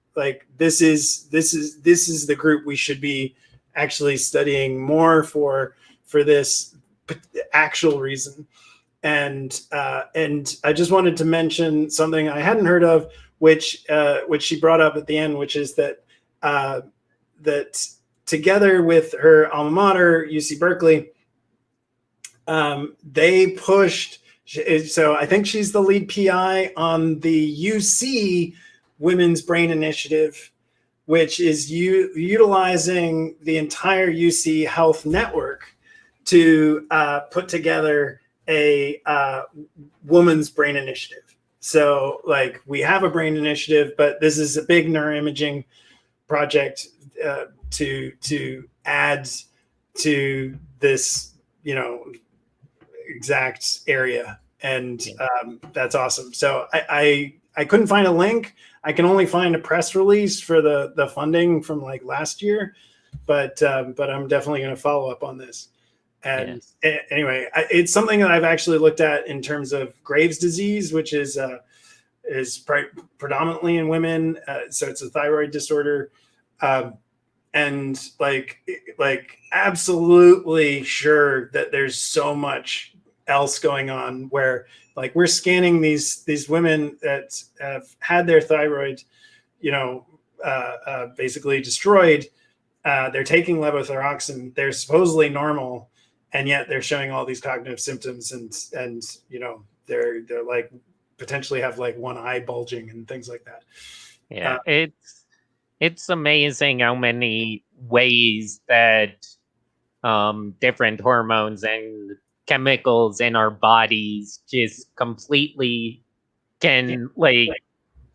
this is the group we should be actually studying more for this actual reason. And I just wanted to mention something I hadn't heard of, which she brought up at the end, which is that that together with her alma mater, UC Berkeley, they pushed. So I think she's the lead PI on the UC Women's Brain Initiative, which is utilizing the entire UC Health network to put together a woman's brain initiative. So like we have a brain initiative, but this is a big neuroimaging project to add to this, exact area. And that's awesome. So I couldn't find a link. I can only find a press release for the funding from like last year, but I'm definitely going to follow up on this. And anyway, it's something that I've actually looked at in terms of Graves' disease, which is predominantly in women. So it's a thyroid disorder, and like absolutely sure that there's so much else going on where like we're scanning these women that have had their thyroid, basically destroyed. They're taking levothyroxine. They're supposedly normal. And yet they're showing all these cognitive symptoms, and they're like potentially have like one eye bulging and things like that. Yeah, it's amazing how many ways that different hormones and chemicals in our bodies just completely can like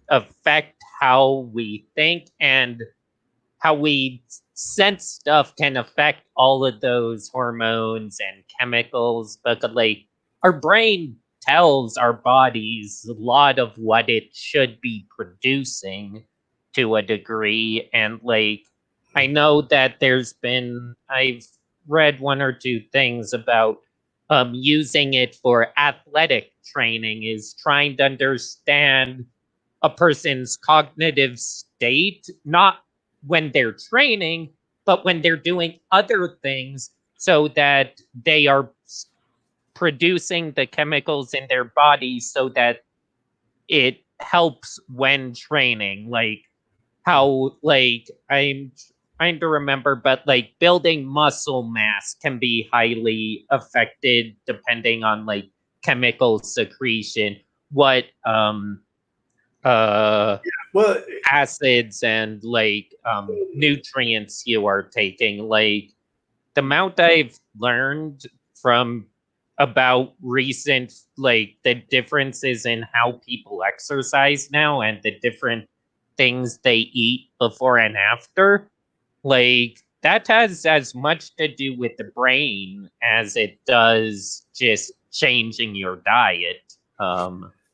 affect how we think, and how we sense stuff can affect all of those hormones and chemicals. But like our brain tells our bodies a lot of what it should be producing to a degree. And like I know that I've read one or two things about using it for athletic training, is trying to understand a person's cognitive state, not when they're training, but when they're doing other things, so that they are producing the chemicals in their body so that it helps when training. Like how, like, I'm trying to remember, but like building muscle mass can be highly affected depending on like chemical secretion, what acids and like nutrients you are taking. Like the amount I've learned from about recent, like the differences in how people exercise now and the different things they eat before and after, like that has as much to do with the brain as it does just changing your diet.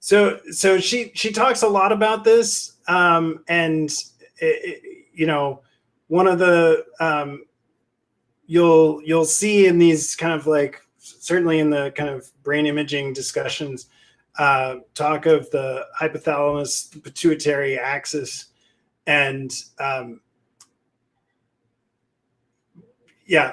So she talks a lot about this, and one of the you'll see in these kind of like, certainly in the kind of brain imaging discussions, talk of the hypothalamus pituitary axis, and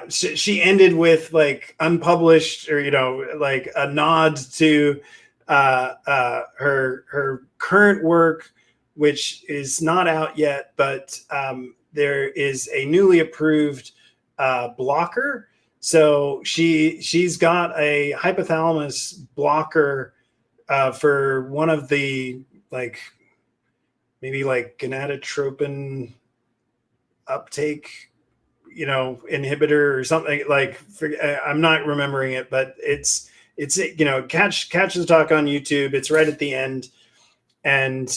she ended with like unpublished, or like a nod to her current work which is not out yet, but there is a newly approved blocker. So she's got a hypothalamus blocker for one of the maybe gonadotropin uptake, inhibitor or something. I'm not remembering it, but it's catch the talk on YouTube. It's right at the end. And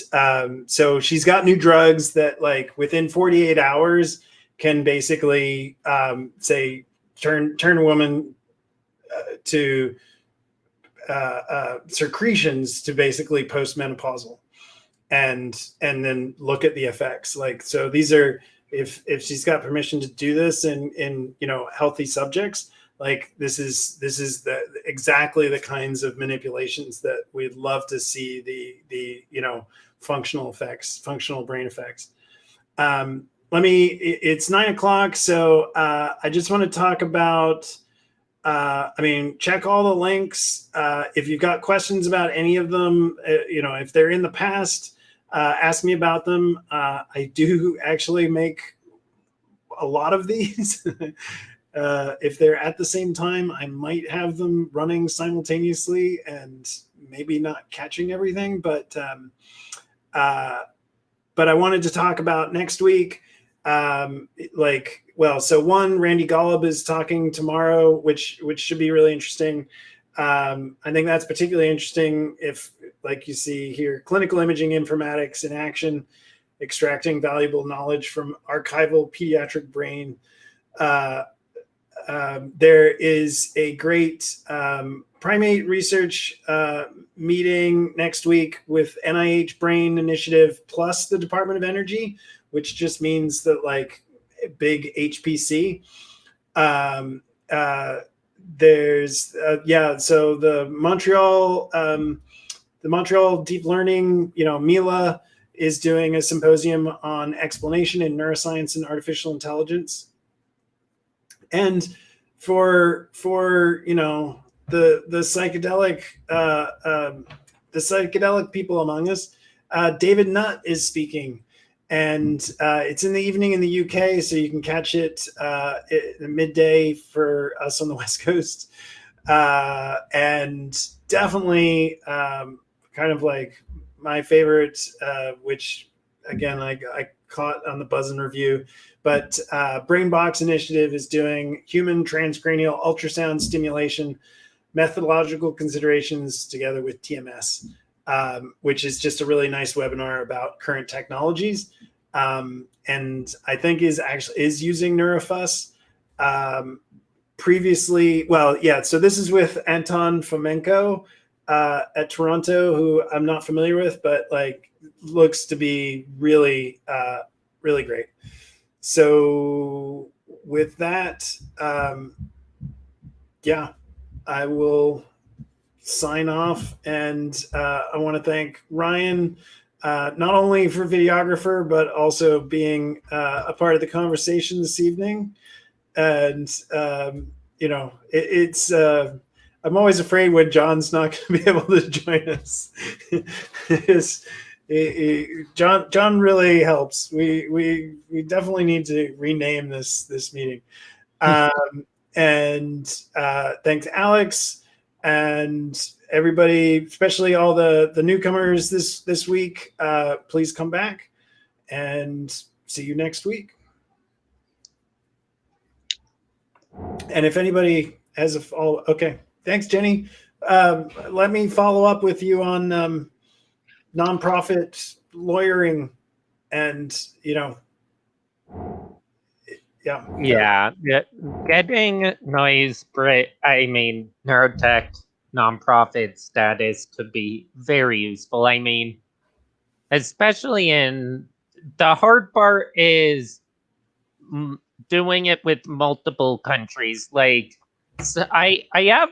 so she's got new drugs that within 48 hours can basically say turn a woman to secretions to basically postmenopausal, and then look at the effects. So these are, if she's got permission to do this in healthy subjects, this is exactly the kinds of manipulations that we'd love to see, the functional brain effects. It's 9 o'clock. So I just want to talk about, check all the links. If you've got questions about any of them, if they're in the past, ask me about them. I do actually make a lot of these. If they're at the same time, I might have them running simultaneously and maybe not catching everything, but I wanted to talk about next week. So Randy Golub is talking tomorrow, which should be really interesting. I think that's particularly interesting if, you see here, clinical imaging informatics in action, extracting valuable knowledge from archival pediatric brain. There is a great primate research meeting next week with NIH Brain Initiative plus the Department of Energy, which just means that big HPC. There's so the Montreal Deep Learning, Mila is doing a symposium on explanation in neuroscience and artificial intelligence. And for the psychedelic people among us, David Nutt is speaking, and it's in the evening in the UK, so you can catch it at midday for us on the West Coast. And definitely kind of my favorite, which again I caught on the Buzz and Review. But Brainbox Initiative is doing human transcranial ultrasound stimulation, methodological considerations together with TMS, which is just a really nice webinar about current technologies, and I think is using NeuroFus. Previously, so this is with Anton Fomenko at Toronto, who I'm not familiar with, but looks to be really really great. So with that, I will sign off, and I want to thank Ryan, not only for videographer, but also being a part of the conversation this evening. And it's I'm always afraid when John's not going to be able to join us. John really helps. We definitely need to rename this meeting. And thanks Alex and everybody, especially all the newcomers this week. Please come back, and see you next week. And if anybody has a follow, okay, thanks Jenny. Let me follow up with you on nonprofit lawyering, and getting neurotech nonprofit status could be very useful. Especially in the hard part is doing it with multiple countries. So I have